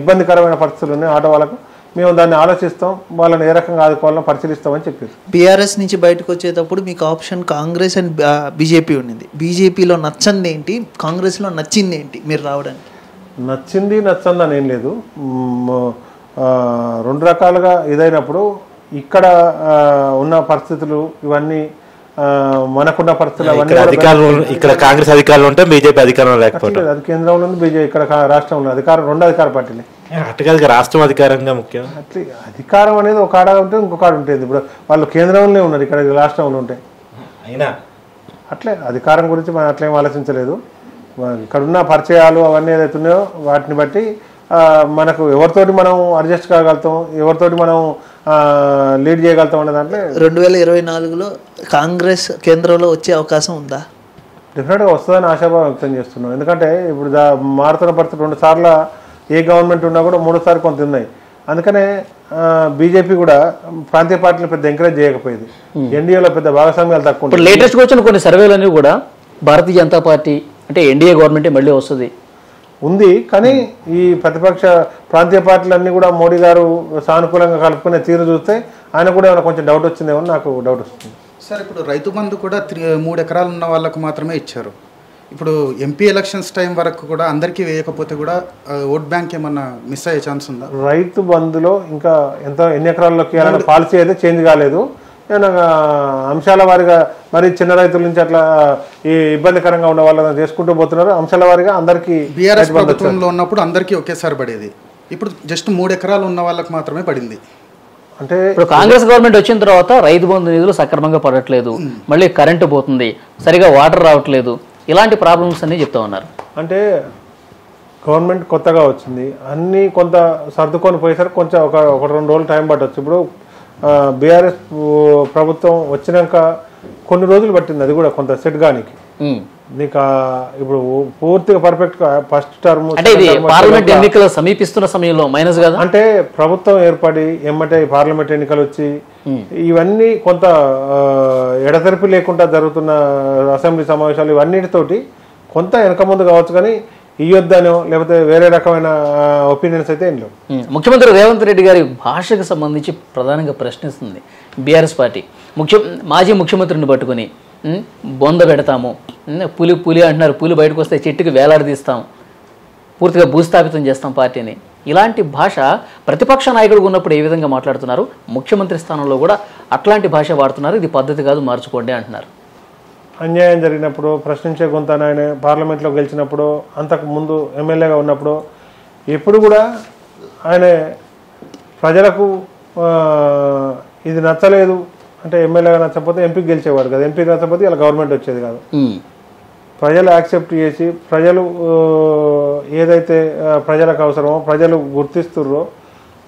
ఇబ్బందికరమైన పరిస్థితులు ఉన్నాయో ఆటో వాళ్ళకు మేము దాన్ని ఆలోచిస్తాం, వాళ్ళని ఏ రకంగా ఆదుకోవాలని పరిశీలిస్తామని చెప్పారు. బీఆర్ఎస్ నుంచి బయటకు వచ్చేటప్పుడు మీకు ఆప్షన్ కాంగ్రెస్ అండ్ బీజేపీ ఉండింది. బీజేపీలో నచ్చంది ఏంటి, కాంగ్రెస్లో నచ్చింది ఏంటి మీరు రావడానికి? నచ్చింది నచ్చంది అని ఏం లేదు, 2 రకాలుగా ఇదైనప్పుడు ఇక్కడ ఉన్న పరిస్థితులు ఇవన్నీ మనకున్న పరిస్థితులు ఇక్కడ కాంగ్రెస్ అధికారులు ఉంటే బీజేపీ అధికారంలో లేకపోతే అది కేంద్రంలో ఉంది, బీజేపీ ఇక్కడ రాష్ట్రంలో అధికారం 2 అధికార పార్టీలే. అటుగా రాష్ట్రం అధికారంగా ముఖ్యం. అట్లా అధికారం అనేది ఒక ఆడ ఉంటే ఇంకొక ఆడ ఉంటుంది. ఇప్పుడు వాళ్ళు కేంద్రంలో ఉన్నారు, ఇక్కడ రాష్ట్రంలో ఉంటాయి. అయినా అట్లే అధికారం గురించి మనం అట్లేం ఆలోచించలేదు. ఇక్కడున్న పరిచయాలు అవన్నీ ఏదైతే ఉన్నాయో వాటిని బట్టి మనకు ఎవరితోటి మనం అడ్జస్ట్ కాగలుగుతాం, ఎవరితోటి మనం లీడ్ చేయగలుగుతాం అనే దాంట్లో 2024లో కాంగ్రెస్ కేంద్రంలో వచ్చే అవకాశం ఉందా? డెఫినెట్గా వస్తుందని ఆశాభావం వ్యక్తం చేస్తున్నాం. ఎందుకంటే ఇప్పుడు మారుతున్న పరిస్థితి 2 సార్లు ఏ గవర్నమెంట్ ఉన్నా కూడా 3వ సారి కొంత ఉన్నాయి. అందుకనే బీజేపీ కూడా ప్రాంతీయ పార్టీలు పెద్ద ఎంకరేజ్ చేయకపోయేది. ఎన్డీఏలో పెద్ద భాగస్వామ్యాలు తక్కువ. ఇప్పుడు లేటెస్ట్గా వచ్చిన కొన్ని సర్వేలన్నీ కూడా భారతీయ జనతా పార్టీ అంటే ఎన్డీఏ గవర్నమెంటే మళ్ళీ వస్తుంది ఉంది. కానీ ఈ ప్రతిపక్ష ప్రాంతీయ పార్టీలన్నీ కూడా మోడీ గారు సానుకూలంగా కలుపుకునే తీరు చూస్తే ఆయన కూడా ఏమైనా కొంచెం డౌట్ వచ్చిందేమో నాకు డౌట్ వస్తుంది. సార్ ఇప్పుడు రైతు బంధు కూడా 3 ఎకరాలు ఉన్న వాళ్ళకు మాత్రమే ఇచ్చారు. ఇప్పుడు ఎంపీ ఎలక్షన్స్ టైం వరకు కూడా అందరికీ వేయకపోతే కూడా ఓట్ బ్యాంక్ ఏమన్నా మిస్ అయ్యే ఛాన్స్ ఉందా? రైతు బంధులో ఇంకా ఎన్ని ఎకరాల్లోకి ఇవ్వాలన్న పాలసీ అయితే చేంజ్ కాలేదు. ఏమైనా అంశాల వారిగా మరి చిన్న రైతుల నుంచి అట్లా ఈ ఇబ్బందికరంగా ఉన్న వాళ్ళని చేసుకుంటూ పోతున్నారు. అంశాల వారిగా అందరికీ బీఆర్ఎస్ ప్రభుత్వంలో ఉన్నప్పుడు అందరికీ ఒకేసారి పడేది. ఇప్పుడు జస్ట్ 3 ఎకరాలు ఉన్న వాళ్ళకి మాత్రమే పడింది. అంటే ఇప్పుడు కాంగ్రెస్ గవర్నమెంట్ వచ్చిన తర్వాత రైతు బంధు నిధులు సక్రమంగా పడట్లేదు, మళ్ళీ కరెంటు పోతుంది, సరిగా వాటర్ రావట్లేదు, ఇలాంటి ప్రాబ్లమ్స్ అన్ని చెప్తా ఉన్నారు. అంటే గవర్నమెంట్ కొత్తగా వచ్చింది, అన్నీ కొంత సర్దుకొని పోయేసరికి కొంచెం ఒక 2 రోజులు టైం పట్టవచ్చు. ఇప్పుడు బీఆర్ఎస్ ప్రభుత్వం వచ్చినాక కొన్ని రోజులు పట్టింది, అది కూడా కొంత సెట్ గానికి. నీకు ఇప్పుడు పూర్తిగా పర్ఫెక్ట్ ఫస్ట్ టర్మ్ అంటే ఇది పార్లమెంట్ ఎన్నికలు సమీపిస్తున్న సమయంలో మైనస్ కదా. అంటే ప్రభుత్వం ఏర్పడి ఎమ్మటే పార్లమెంట్ ఎన్నికలు వచ్చి ఇవన్నీ కొంత ఎడతెరిపి లేకుండా జరుగుతున్న అసెంబ్లీ సమావేశాలు ఇవన్నిటితోటి కొంత వెనక ముందు కావచ్చు, కానీ ఇయ్యొద్దనో లేకపోతే వేరే రకమైన ఒపీనియన్స్ అయితే ఏం లేవు. ముఖ్యమంత్రి రేవంత్ రెడ్డి గారి భాషకు సంబంధించి ప్రధానంగా ప్రశ్నిస్తుంది బీఆర్ఎస్ పార్టీ. మాజీ ముఖ్యమంత్రిని పట్టుకుని బొంద పెడతాము, పులి అంటున్నారు, పులి బయటకు వస్తే చెట్టుకి వేలాడదీస్తాం, పూర్తిగా భూస్థాపితం చేస్తాం పార్టీని. ఇలాంటి భాష ప్రతిపక్ష నాయకుడు ఉన్నప్పుడు ఏ విధంగా మాట్లాడుతున్నారు, ముఖ్యమంత్రి స్థానంలో కూడా అట్లాంటి భాష వాడుతున్నారు. ఇది పద్ధతి కాదు, మార్చుకోండి అంటున్నారు. అన్యాయం జరిగినప్పుడు ప్రశ్నించే గొంతన ఆయన పార్లమెంట్లో గెలిచినప్పుడు, అంతకు ముందు ఎమ్మెల్యేగా ఉన్నప్పుడు ఎప్పుడు కూడా ఆయన ప్రజలకు ఇది నచ్చలేదు అంటే ఎమ్మెల్యేగా నచ్చకపోతే ఎంపీకి గెలిచేవాడు కదా, ఎంపీకి నచ్చకపోతే ఇలా గవర్నమెంట్ వచ్చేది కాదు. ప్రజలు యాక్సెప్ట్ చేసి ప్రజలు ఏదైతే ప్రజలకు అవసరమో ప్రజలు గుర్తిస్తుర్రో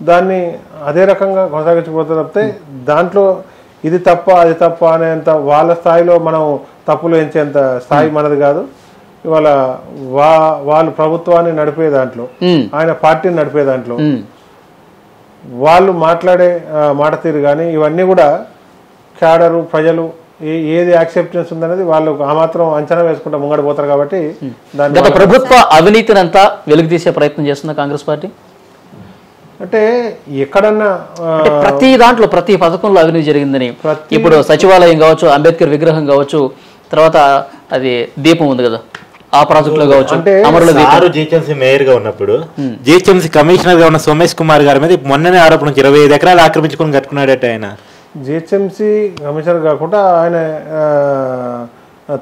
దాన్ని అదే రకంగా కొనసాగించకపోతే తప్పితే దాంట్లో ఇది తప్ప అది తప్ప అనేంత వాళ్ళ స్థాయిలో మనం తప్పులు ఎంచేంత స్థాయి మనది కాదు. ఇవాళ వాళ్ళు ప్రభుత్వాన్ని నడిపే దాంట్లో, ఆయన పార్టీని నడిపే దాంట్లో వాళ్ళు మాట్లాడే మాట తీరు కానీ ఇవన్నీ కూడా క్యాడరు ప్రజలు ఏది యాక్సెప్టెన్స్ ఉందనేది వాళ్ళు ఆ మాత్రం అంచనా వేసుకుంటా ముంగడ పోతారు. కాబట్టి గత ప్రభుత్వ అవినీతిని అంతా వెలుగు తీసే ప్రయత్నం చేస్తున్న కాంగ్రెస్ పార్టీ అంటే ఎక్కడన్నా ప్రతి దాంట్లో ప్రతి పథకంలో అవినీతి జరిగిందని, ఇప్పుడు సచివాలయం కావచ్చు, అంబేద్కర్ విగ్రహం కావచ్చు, తర్వాత అది దీపం ఉంది కదా ఆ ప్రాజెక్ట్ లో కావచ్చు, జిహెచ్ఎంసీ మేయర్ గా ఉన్నప్పుడు జిహెచ్ఎంసీ కమిషనర్ గా ఉన్న సోమేష్ కుమార్ గారి మీద మొన్ననే ఆరోపణ 25 ఎకరాలు ఆక్రమించుకొని కట్టుకున్నాడట ఆయన. జిహెచ్ఎంసీ కమిషనర్ కాకుండా ఆయన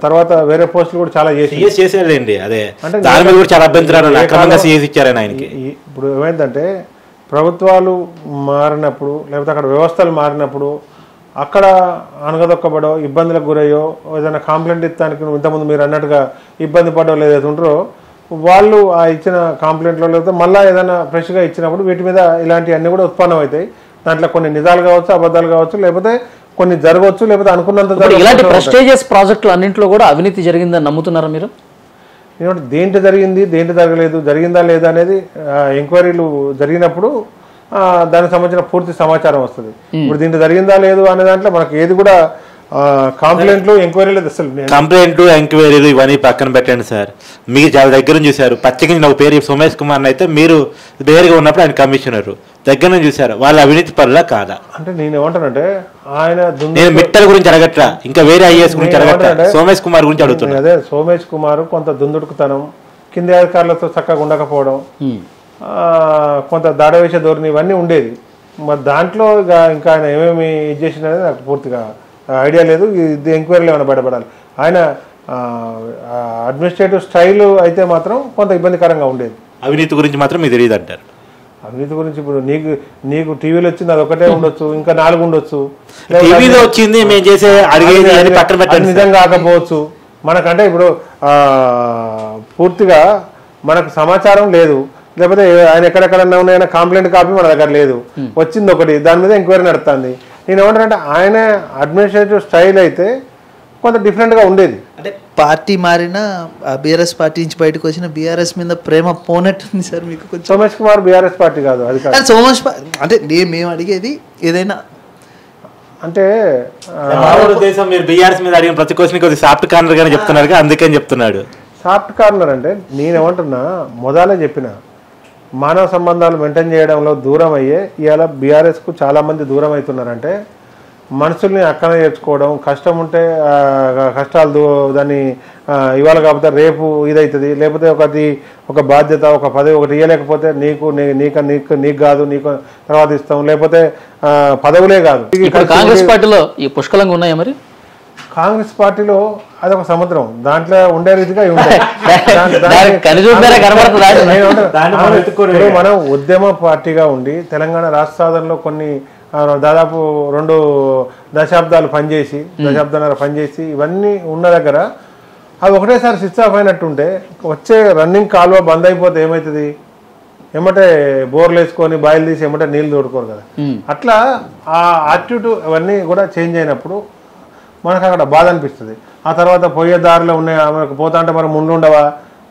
తర్వాత వేరే పోస్టులు కూడా చాలా చేసేదండి. అదే దాని మీద కూడా చాలా అభ్యంతరాలు అక్రమంగా సీఎస్ ఇచ్చారని ఆయనకి. ఇప్పుడు ఏమైందంటే ప్రభుత్వాలు మారినప్పుడు లేకపోతే అక్కడ వ్యవస్థలు మారినప్పుడు అక్కడ అనగదొక్కబడో ఇబ్బందులకు గురయ్యో ఏదైనా కంప్లైంట్ ఇస్తానికి ఇంతకుముందు మీరు అన్నట్టుగా ఇబ్బంది పడో ఏదైతే ఉంటారో వాళ్ళు ఆ ఇచ్చిన కంప్లైంట్లో లేకపోతే మళ్ళీ ఏదైనా ఫ్రెష్గా ఇచ్చినప్పుడు వీటి మీద ఇలాంటివన్నీ కూడా ఉత్పన్నం అవుతాయి. దాంట్లో కొన్ని నిజాలు కావచ్చు, అబద్ధాలు కావచ్చు, లేకపోతే కొన్ని జరగవచ్చు, లేకపోతే అనుకున్నంత. ఇలాంటి ప్రెస్టీజియస్ ప్రాజెక్టులు అన్నింటిలో కూడా అవినీతి జరిగిందని నమ్ముతున్నారా మీరు? దేంట్లో జరిగింది, దేంట్లో జరగలేదు, జరిగిందా లేదా అనేది ఎంక్వైరీలు జరిగినప్పుడు దానికి సంబంధించిన పూర్తి సమాచారం వస్తుంది. ఇప్పుడు దీంట్లో జరిగిందా లేదు అనే దాంట్లో మనకి ఏది కూడా కంప్లైంట్లు ఎంక్వైరీలు అసలు కంప్లైంట్లు ఎంక్వైరీలు ఇవన్నీ పక్కన పెట్టండి సార్. మీకు చాలా దగ్గర నుంచి చూశారు. పచ్చకి ఒక పేరు సోమేష్ కుమార్ అయితే మీరు వేరుగా ఉన్నప్పుడు ఆయన కమిషనర్ దగ్గర నుంచి చూశారు. వాళ్ళ అవినీతి పరులా కాదా అంటే నేను ఏమంటానంటే ఆయన నేను మిట్టల గురించి అడగట్లా, ఇంకా వేరే ఐఏఎస్ గురించి అడగట్లా, సోమేష్ కుమార్ గురించి అడుగుతున్నా. అదే సోమేష్ కుమార్ కొంత దుందుడుకుతనం, కింది అధికారులతో చక్కగా ఉండకపోవడం, కొంత దాడవేష ధోరణి ఇవన్నీ ఉండేది. మరి దాంట్లో ఇంకా ఆయన ఏమేమి ఇది చేసినది నాకు పూర్తిగా ఐడియా లేదు. ఇది ఎంక్వైరీలు ఏమైనా బయటపడాలి. ఆయన అడ్మినిస్ట్రేటివ్ స్టైల్ అయితే మాత్రం కొంత ఇబ్బందికరంగా ఉండేది. అవినీతి గురించి మాత్రం మీకు తెలియదు అంటారు. అవినీతి గురించి ఇప్పుడు నీకు టీవీలో వచ్చింది అది ఒకటే ఉండొచ్చు, ఇంకా 4 ఉండొచ్చు, వచ్చింది మేము చేసే నిజం కాకపోవచ్చు. మనకంటే ఇప్పుడు పూర్తిగా మనకు సమాచారం లేదు, లేకపోతే ఆయన ఎక్కడెక్కడన్నా ఉన్నాయన్న కంప్లైంట్ కాపీ మన దగ్గర లేదు, వచ్చింది ఒకటి, దాని మీద ఎంక్వైరీ నడుస్తుంది. నేను ఏమంటానంటే ఆయన అడ్మినిస్ట్రేటివ్ స్టైల్ అయితే కొంత డిఫరెంట్గా ఉండేది. అంటే పార్టీ మారిన బీఆర్ఎస్ పార్టీ నుంచి బయటకు వచ్చిన బీఆర్ఎస్ మీద ప్రేమ పోనట్టుంది సార్ మీకు కొంచెం. సోమేష్ కుమార్ బీఆర్ఎస్ పార్టీ కాదు, అది కాదు. సోమేష్ అంటే మేము అడిగేది ఏదైనా అంటే ఉద్దేశం మీరు బీఆర్ఎస్ మీద అడిగిన ప్రతి క్వశ్చన్ కొద్దిగా సాఫ్ట్ కార్నర్ గానే చెప్తున్నారు, అందుకని చెప్తున్నాడు. సాఫ్ట్ కార్నర్ అంటే నేనేమంటున్నా, మొదలే చెప్పిన మానవ సంబంధాలు మెయింటైన్ చేయడంలో దూరం అయ్యే ఇవాళ బీఆర్ఎస్కు చాలామంది దూరం అవుతున్నారంటే మనుషుల్ని అక్కన చేర్చుకోవడం, కష్టం ఉంటే కష్టాలు దాన్ని ఇవాళ కాకపోతే రేపు ఇదవుతుంది, లేకపోతే ఒక బాధ్యత ఒక పదవి ఒకటి ఇవ్వలేకపోతే నీకు కాదు నీకు తర్వాత ఇస్తాం, లేకపోతే పదవులే కాదు. కాంగ్రెస్ పార్టీలో ఈ పుష్కలంగా ఉన్నాయా మరి? కాంగ్రెస్ పార్టీలో అదొక సముద్రం, దాంట్లో ఉండే రీతిగా ఉంటాయి. మనం ఉద్యమ పార్టీగా ఉండి తెలంగాణ రాష్ట్ర సాధనలో కొన్ని దాదాపు 2 దశాబ్దాలు పనిచేసి ఇవన్నీ ఉన్న దగ్గర అవి ఒకటేసారి స్విచ్ ఆఫ్ అయినట్టుంటే వచ్చే రన్నింగ్ కాలువ బంద్ అయిపోతే ఏమవుతుంది? ఏమంటే బోర్లు వేసుకొని బాయిలు తీసి ఏమంటే నీళ్ళు తోడుకోరు కదా. అట్లా ఆ యాటిట్యూడ్ అవన్నీ కూడా చేంజ్ అయినప్పుడు మనకు అక్కడ బాధ అనిపిస్తుంది. ఆ తర్వాత పోయే దారిలో ఉన్నాయి మనకు పోతా అంటే మనం ముందు ఉండవా,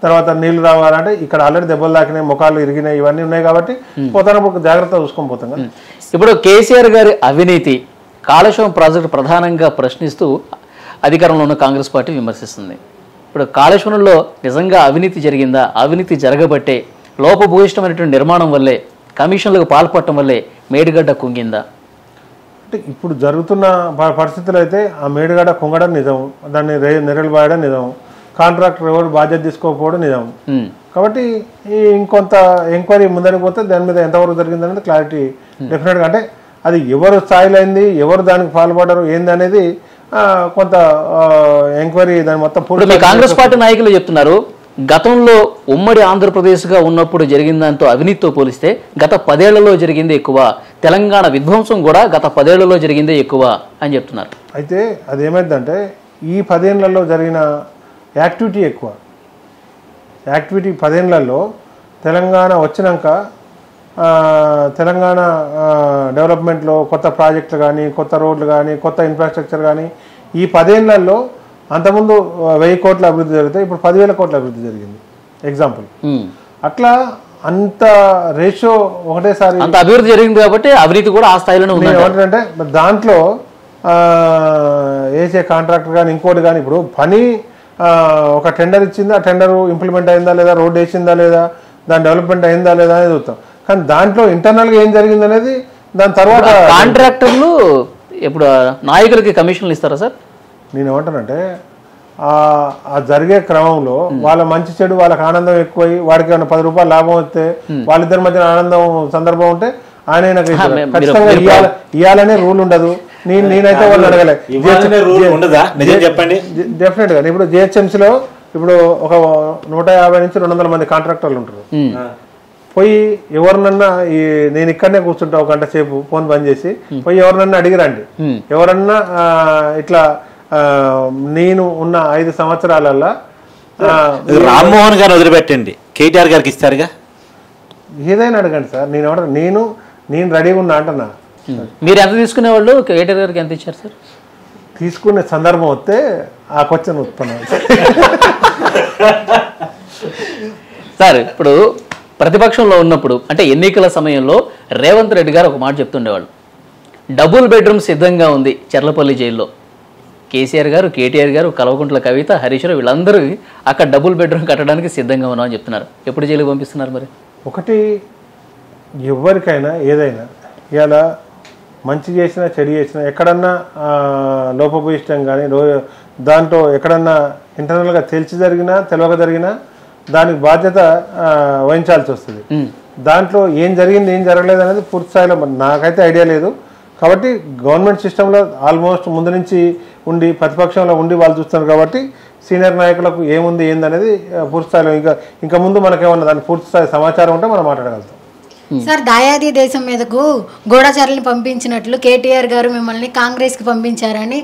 తర్వాత నీళ్లు రావాలంటే ఇక్కడ ఆల్రెడీ దెబ్బలు తాకినాయి, ముఖాలు ఇరిగినాయి, ఇవన్నీ ఉన్నాయి కాబట్టి పోతానప్పుడు జాగ్రత్తగా చూసుకొని పోతాం కదా. ఇప్పుడు కేసీఆర్ గారి అవినీతి కాళేశ్వరం ప్రాజెక్టు ప్రధానంగా ప్రశ్నిస్తూ అధికారంలో ఉన్న కాంగ్రెస్ పార్టీ విమర్శిస్తుంది. ఇప్పుడు కాళేశ్వరంలో నిజంగా అవినీతి జరిగిందా? అవినీతి జరగబట్టే లోపభూయిష్టమైనటువంటి నిర్మాణం వల్లే కమిషన్లకు పాల్పడటం వల్లే మేడిగడ్డ కుంగిందా? అంటే ఇప్పుడు జరుగుతున్న పరిస్థితులు అయితే ఆ మేడిగడ్డ కుంగడం నిజం, దాన్ని నిరలబాయడం నిజం, కాంట్రాక్టర్ ఎవరు బాధ్యత తీసుకోకపోవడం నిజం. కాబట్టి ఇంకొంత ఎంక్వైరీ ముందరికి పోతే దాని మీద ఎంతవరకు జరిగింది అనేది క్లారిటీ డెఫినెట్గా. అంటే అది ఎవరు స్థాయిలో అయింది, ఎవరు దానికి పాల్పడ్డారు ఏంది అనేది కొంత ఎంక్వైరీ దాని మొత్తం. కాంగ్రెస్ పార్టీ నాయకులు చెప్తున్నారు గతంలో ఉమ్మడి ఆంధ్రప్రదేశ్గా ఉన్నప్పుడు జరిగిన దాంతో అవినీతితో పోలిస్తే గత 10 ఏళ్లలో జరిగిందే ఎక్కువ, తెలంగాణ విధ్వంసం కూడా గత 10 ఏళ్లలో జరిగిందే ఎక్కువ అని చెప్తున్నారు. అయితే అదేమైందంటే ఈ 10 ఏళ్లలో జరిగిన యాక్టివిటీ ఎక్కువ. యాక్టివిటీ 10 ఏళ్లలో తెలంగాణ వచ్చినాక తెలంగాణ డెవలప్మెంట్లో కొత్త ప్రాజెక్టులు కానీ, కొత్త రోడ్లు కానీ, కొత్త ఇన్ఫ్రాస్ట్రక్చర్ కానీ ఈ 10 ఏళ్లలో అంతకుముందు 1000 కోట్ల అభివృద్ధి జరిగితే ఇప్పుడు 10,000 కోట్ల అభివృద్ధి జరిగింది ఎగ్జాంపుల్. అట్లా అంత రేషియో ఒకటేసారి అంత అభివృద్ధి జరిగింది కాబట్టి అవినీతి కూడా ఆ స్థాయిలోనే ఉంది. ఏమంటారంటే దాంట్లో వేసే కాంట్రాక్టర్ కానీ ఇంకోటి కానీ ఇప్పుడు పని ఒక టెండర్ ఇచ్చింది, ఆ టెండర్ ఇంప్లిమెంట్ అయిందా లేదా, రోడ్ వేసిందా లేదా, దాని డెవలప్మెంట్ అయిందా లేదా అనేది చూస్తాం. కానీ దాంట్లో ఇంటర్నల్గా ఏం జరిగింది అనేది దాని తర్వాత కాంట్రాక్టర్లు ఇప్పుడు నాయకులకి కమిషన్లు ఇస్తారా సార్? నేను ఏమంటానంటే ఆ జరిగే క్రమంలో వాళ్ళ మంచి చెడు వాళ్ళకి ఆనందం ఎక్కువై వాడికి ఏమైనా 10 రూపాయలు లాభం వస్తే వాళ్ళిద్దరి మధ్య ఆనందం సందర్భం ఉంటే ఆయన ఖచ్చితంగా ఇవ్వాలనే రూల్ ఉండదు. నేనైతే వాళ్ళు అడగలే డెఫినెట్ గా. ఇప్పుడు జిహెచ్ఎంసీలో ఇప్పుడు ఒక 150 నుంచి 200 మంది కాంట్రాక్టర్లు ఉంటారు. పోయి ఎవరినన్నా నేను ఇక్కడనే కూర్చుంటా 1 గంట సేపు ఫోన్ బంద్ చేసి పోయి ఎవరినన్నా అడిగిరండి, ఎవరన్నా ఇట్లా నేను ఉన్న 5 సంవత్సరాలల్లా రామ్మోహన్ గారిని వదిలిపెట్టండి, కేటీఆర్ గారికి ఇస్తారుగా, ఏదైనా అడగండి సార్. నేను రెడీగా ఉన్నా అంటున్నా. మీరు ఎంత తీసుకునే వాళ్ళు కేటీఆర్ గారికి ఎంత ఇచ్చారు సార్? తీసుకునే సందర్భం వస్తే ఆ క్వశ్చన్ ఉత్పన్నం. సార్ ఇప్పుడు ప్రతిపక్షంలో ఉన్నప్పుడు అంటే ఎన్నికల సమయంలో రేవంత్ రెడ్డి గారు ఒక మాట చెప్తుండేవాళ్ళు, డబుల్ బెడ్రూమ్ సిద్ధంగా ఉంది చెర్లపల్లి జైల్లో. కేసీఆర్ గారు, కేటీఆర్ గారు, కల్వకుంట్ల కవిత, హరీష్ రావు వీళ్ళందరూ అక్కడ డబుల్ బెడ్రూమ్ కట్టడానికి సిద్ధంగా ఉన్నామని చెప్తున్నారు. ఎప్పుడు జైలుకి పంపిస్తున్నారు మరి? ఒకటి ఎవరికైనా ఏదైనా ఇలా మంచి చేసినా చెడు చేసినా ఎక్కడన్నా లోపభూయిష్టం కానీ దాంట్లో ఎక్కడన్నా ఇంటర్నల్గా తెలిసి జరిగినా తెలియక జరిగినా దానికి బాధ్యత వహించాల్సి వస్తుంది. దాంట్లో ఏం జరిగింది ఏం జరగలేదు అనేది పూర్తి స్థాయిలో నాకైతే ఐడియా లేదు. కాబట్టి గవర్నమెంట్ సిస్టంలో ఆల్మోస్ట్ ముందు నుంచి ఉండి ప్రతిపక్షంలో ఉండి వాళ్ళు చూస్తున్నారు కాబట్టి సీనియర్ నాయకులకు ఏముంది ఏందనేది పూర్తి స్థాయిలో ఇంకా ముందు మనకేమన్నా దాని పూర్తి స్థాయి సమాచారం ఉంటే మనం మాట్లాడగలుగుతాం. సార్ దాయాది దేశం మీదకు గూఢచారులను పంపించినట్లు కేటీఆర్ గారు మిమ్మల్ని కాంగ్రెస్కి పంపించారని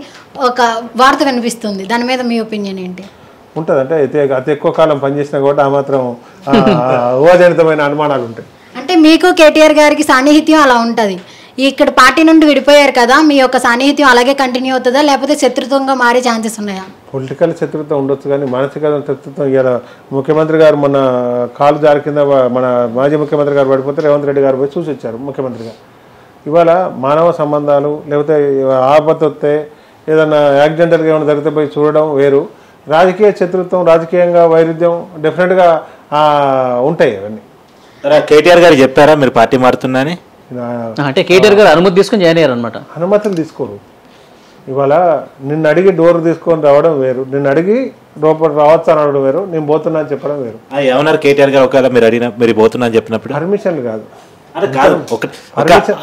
ఒక వార్త కనిపిస్తుంది. దాని మీద మీ ఒపీనియన్ ఏంటి? ఉంటుంది అంటే అతి ఎక్కువ కాలం పనిచేసినా కూడా ఆ మాత్రం ఊహాజనితమైన అనుమానాలు ఉంటాయి. అంటే మీకు కేటీఆర్ గారికి సాన్నిహిత్యం అలా ఉంటుంది. ఇక్కడ పార్టీ నుండి విడిపోయారు కదా, మీ యొక్క సాన్నిహిత్యం అలాగే కంటిన్యూ అవుతుందా లేకపోతే శత్రుత్వంగా మారే ఛాన్సెస్ ఉన్నాయా? పొలిటికల్ శత్రుత్వం ఉండొచ్చు కానీ మానసిక శత్రుత్వం ఇలా ముఖ్యమంత్రి గారు మొన్న కాలు జారి కింద మన మాజీ ముఖ్యమంత్రి గారు పడిపోతే రేవంత్ రెడ్డి గారు పోయి చూసి వచ్చారు ముఖ్యమంత్రిగా. ఇవాళ మానవ సంబంధాలు లేకపోతే ఆపత్తి వస్తే ఏదైనా యాక్సిడెంటల్గా ఏమైనా జరిగితే పోయి చూడడం వేరు, రాజకీయ శత్రుత్వం రాజకీయంగా వైరుధ్యం డెఫినెట్గా ఉంటాయి. అవన్నీ కేటీఆర్ గారు చెప్పారా మీరు పార్టీ మారుతున్నాని? అంటే కేటీఆర్ గారు అనుమతి తీసుకుని జాయిన్ అయ్యారు అనమాట. అనుమతులు తీసుకోరు. ఇవాళ నిన్ను అడిగి డోర్ తీసుకొని రావడం వేరు, నిన్ను అడిగి లోపల రావచ్చు అని అనడం వేరు, నేను పోతున్నా అని చెప్పడం వేరు. ఏమన్నారు కేటీఆర్ గారు ఒకవేళ మీరు అడిగిన మీరు పోతున్నా అని చెప్పినప్పుడు? పర్మిషన్ కాదు,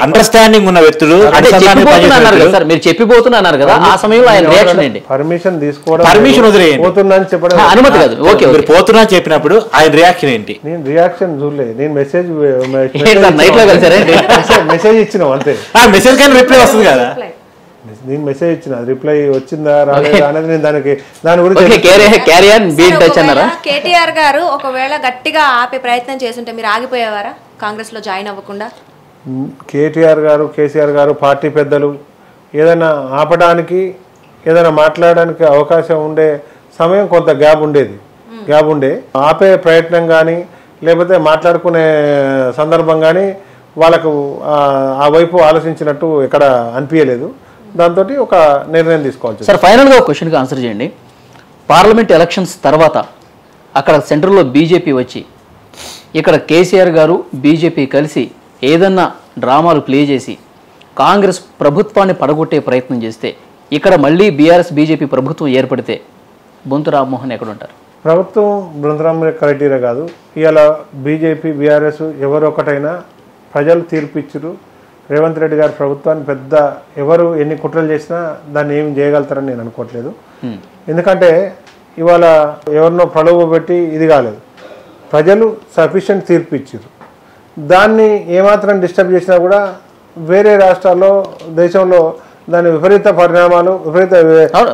అండర్స్టాండింగ్ ఉన్న వ్యక్తులు మీరు చెప్పిపోతున్నారు కదా, ఆ సమయంలో ఆయన రియాక్షన్ ఏంటి? పర్మిషన్ తీసుకోవడం, పర్మిషన్ వదిలేయండి, పోతున్నా అని చెప్పడం అనుమతి కాదు. ఓకే, మీరు పోతున్నా చెప్పినప్పుడు ఆయన రియాక్షన్ ఏంటి? నేను రియాక్షన్ చూడలేదు, నేను మెసేజ్ మెసేజ్ ఇచ్చినాం అంతే. మెసేజ్ కానీ రిప్లై వస్తుంది కదా, నేను మెసేజ్ ఇచ్చిన, రిప్లై వచ్చిందా రాలేదా అనేది నేను దాని గురించి. కేటీఆర్ గారు ఒకవేళ గట్టిగా ఆపే ప్రయత్నం చేస్తుంటే మీరు ఆగిపోయేవారా కాంగ్రెస్ లో జాయిన్ అవ్వకుండా? కేటీఆర్ గారు కేసీఆర్ గారు పార్టీ పెద్దలు ఏదైనా ఆపడానికి ఏదైనా మాట్లాడడానికి అవకాశం ఉండే సమయం కొంత గ్యాప్ ఉండే ఆపే ప్రయత్నం కానీ లేకపోతే మాట్లాడుకునే సందర్భం కానీ వాళ్ళకు ఆ వైపు ఆలోచించినట్టు ఎక్కడ అనిపించలేదు. దాంతో ఒక నిర్ణయం తీసుకోవాలి. సార్, ఫైనల్గా ఒక క్వశ్చన్కి ఆన్సర్ చేయండి. పార్లమెంట్ ఎలక్షన్స్ తర్వాత అక్కడ సెంట్రల్లో బీజేపీ వచ్చి ఇక్కడ కేసీఆర్ గారు బీజేపీ కలిసి ఏదన్నా డ్రామాలు ప్లే చేసి కాంగ్రెస్ ప్రభుత్వాన్ని పడగొట్టే ప్రయత్నం చేస్తే ఇక్కడ మళ్ళీ బీఆర్ఎస్ బీజేపీ ప్రభుత్వం ఏర్పడితే బొంతు రామ్మోహన్ ఎక్కడ ఉంటారు? ప్రభుత్వం బృందరామ క్రైటీరియా కాదు. ఇవాళ బీజేపీ బీఆర్ఎస్ ఎవరొకటైనా ప్రజలు తీర్పిచ్చురు. రేవంత్ రెడ్డి గారి ప్రభుత్వాన్ని పెద్ద ఎవరు ఎన్ని కుట్రలు చేసినా దాన్ని ఏం చేయగలుగుతారని నేను అనుకోవట్లేదు. ఎందుకంటే ఇవాళ ఎవరినో ప్రలోభ పెట్టి ఇది కాలేదు, ప్రజలు సఫిషియెంట్ తీర్పు ఇచ్చారు. దాన్ని ఏమాత్రం డిస్టర్బ్ చేసినా కూడా వేరే రాష్ట్రాల్లో దేశంలో దాని విపరీత పరిణామాలు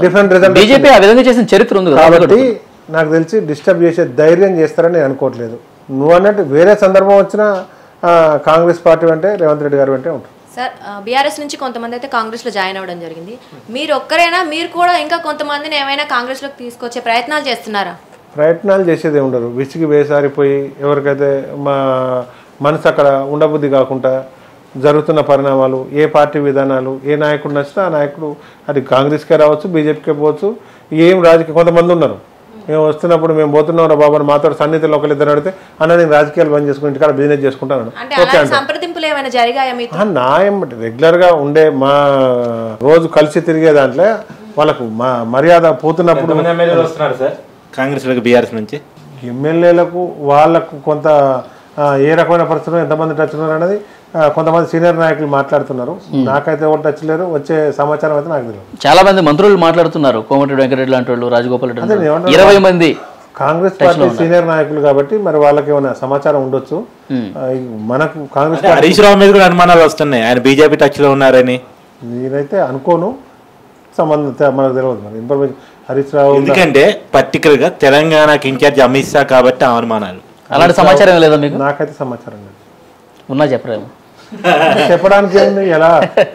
డిఫరెంట్ రిజల్ట్ బీజేపీ ఆ విధంగా చేసిన చరిత్ర ఉంది కాబట్టి నాకు తెలిసి డిస్టర్బ్ చేసే ధైర్యం చేస్తారని నేను అనుకోవట్లేదు. నువ్వు అన్నట్టు వేరే సందర్భం వచ్చినా కాంగ్రెస్ పార్టీ అంటే రేవంత్ రెడ్డి గారు అంటే ఉంటారు. సార్, బీఆర్ఎస్ నుంచి కొంతమంది అయితే కాంగ్రెస్లో జాయిన్ అవ్వడం జరిగింది. మీరు ఒక్కరైనా మీరు కూడా ఇంకా కొంతమందిని ఏమైనా కాంగ్రెస్లోకి తీసుకొచ్చే ప్రయత్నాలు చేస్తున్నారా? ప్రయత్నాలు చేసేదే ఉండరు. విసిగి వేసారిపోయి ఎవరికైతే మా మనసు అక్కడ ఉండబుద్ధి కాకుండా జరుగుతున్న పరిణామాలు, ఏ పార్టీ విధానాలు, ఏ నాయకుడు నచ్చితే ఆ నాయకుడు అది కాంగ్రెస్కే రావచ్చు, బీజేపీకే పోవచ్చు. ఏం రాజకీయ కొంతమంది ఉన్నారు, మేము వస్తున్నప్పుడు మేము పోతున్నాం రా బాబు మాతో సన్నిహితులు ఒకరిద్దరు అడిగితే అన్న నేను రాజకీయాలు బంద్ చేసుకుని ఇంటికాడ బిజినెస్ చేసుకుంటాను. న్యాయం రెగ్యులర్గా ఉండే మా రోజు కలిసి తిరిగే దాంట్లో వాళ్ళకు మా మర్యాద పోతున్నప్పుడు కాంగ్రెస్ బీఆర్ఎస్ నుంచి ఎమ్మెల్యేలకు వాళ్ళకు కొంత ఏ రకమైన పరిస్థితుల్లో ఎంతమంది టచ్ ఉన్నారు అనేది కొంతమంది సీనియర్ నాయకులు మాట్లాడుతున్నారు. నాకైతే ఎవరు టచ్ లేరు, వచ్చే సమాచారం అయితే నాకు తెలియదు. చాలా మంది మంత్రులు మాట్లాడుతున్నారు, కోమటిరెడ్డి వెంకటరెడ్డి లాంటి వాళ్ళు, రాజగోపాల్ రెడ్డి, 20 మంది కాంగ్రెస్ పార్టీ సీనియర్ నాయకులు కాబట్టి మరి వాళ్ళకి ఏమైనా సమాచారం ఉండొచ్చు. మనకు కాంగ్రెస్ హరీష్ రావు మీద కూడా అనుమానాలు వస్తున్నాయి, ఆయన బీజేపీ టచ్ లో ఉన్నారని. నేనైతే అనుకోను, సంబంధం మనకు తెలియదు. మరి ఇన్ఫర్మేషన్ హరీష్ రావు ఎందుకంటే పర్టికులర్ గా తెలంగాణకి ఇన్ఛార్జ్ అమిత్ షా కాబట్టి అనుమానాలు. అలాంటి సమాచారం లేదా మీకు? నాకైతే సమాచారం లేదు. ఉన్నా చెప్పరేమో, చెప్పడానికి ఏంది. ఎలా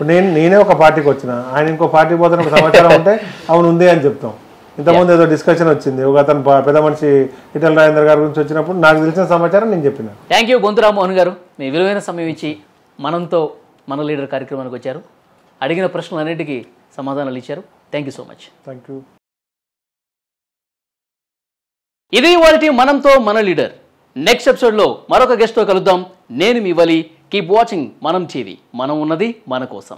నేనే ఒక పార్టీకి వచ్చిన, ఆయన ఇంకో పార్టీకి పోతున్న సమాచారం ఉంటే అవును ఉంది అని చెప్తాం. ఇంతకుముందు ఏదో డిస్కషన్ వచ్చింది, ఒక అతను పెద్ద మనిషి ఈటెల రాజేందర్ గారి గురించి వచ్చినప్పుడు నాకు తెలిసిన సమాచారం నేను చెప్పిన. థ్యాంక్ యూ బొంతు రామ్మోహన్ గారు, మీ విలువైన సమయం ఇచ్చి మనంతో మన లీడర్ కార్యక్రమానికి వచ్చారు. అడిగిన ప్రశ్నలన్నిటికీ సమాధానాలు ఇచ్చారు. Thank you so much. Thank you. ఇది వాటి మనంతో మన లీడర్. నెక్స్ట్ ఎపిసోడ్లో మరొక గెస్ట్తో కలుద్దాం. నేను మీ వలి. కీప్ వాచింగ్ మనం టీవీ. మనం ఉన్నది మన కోసం.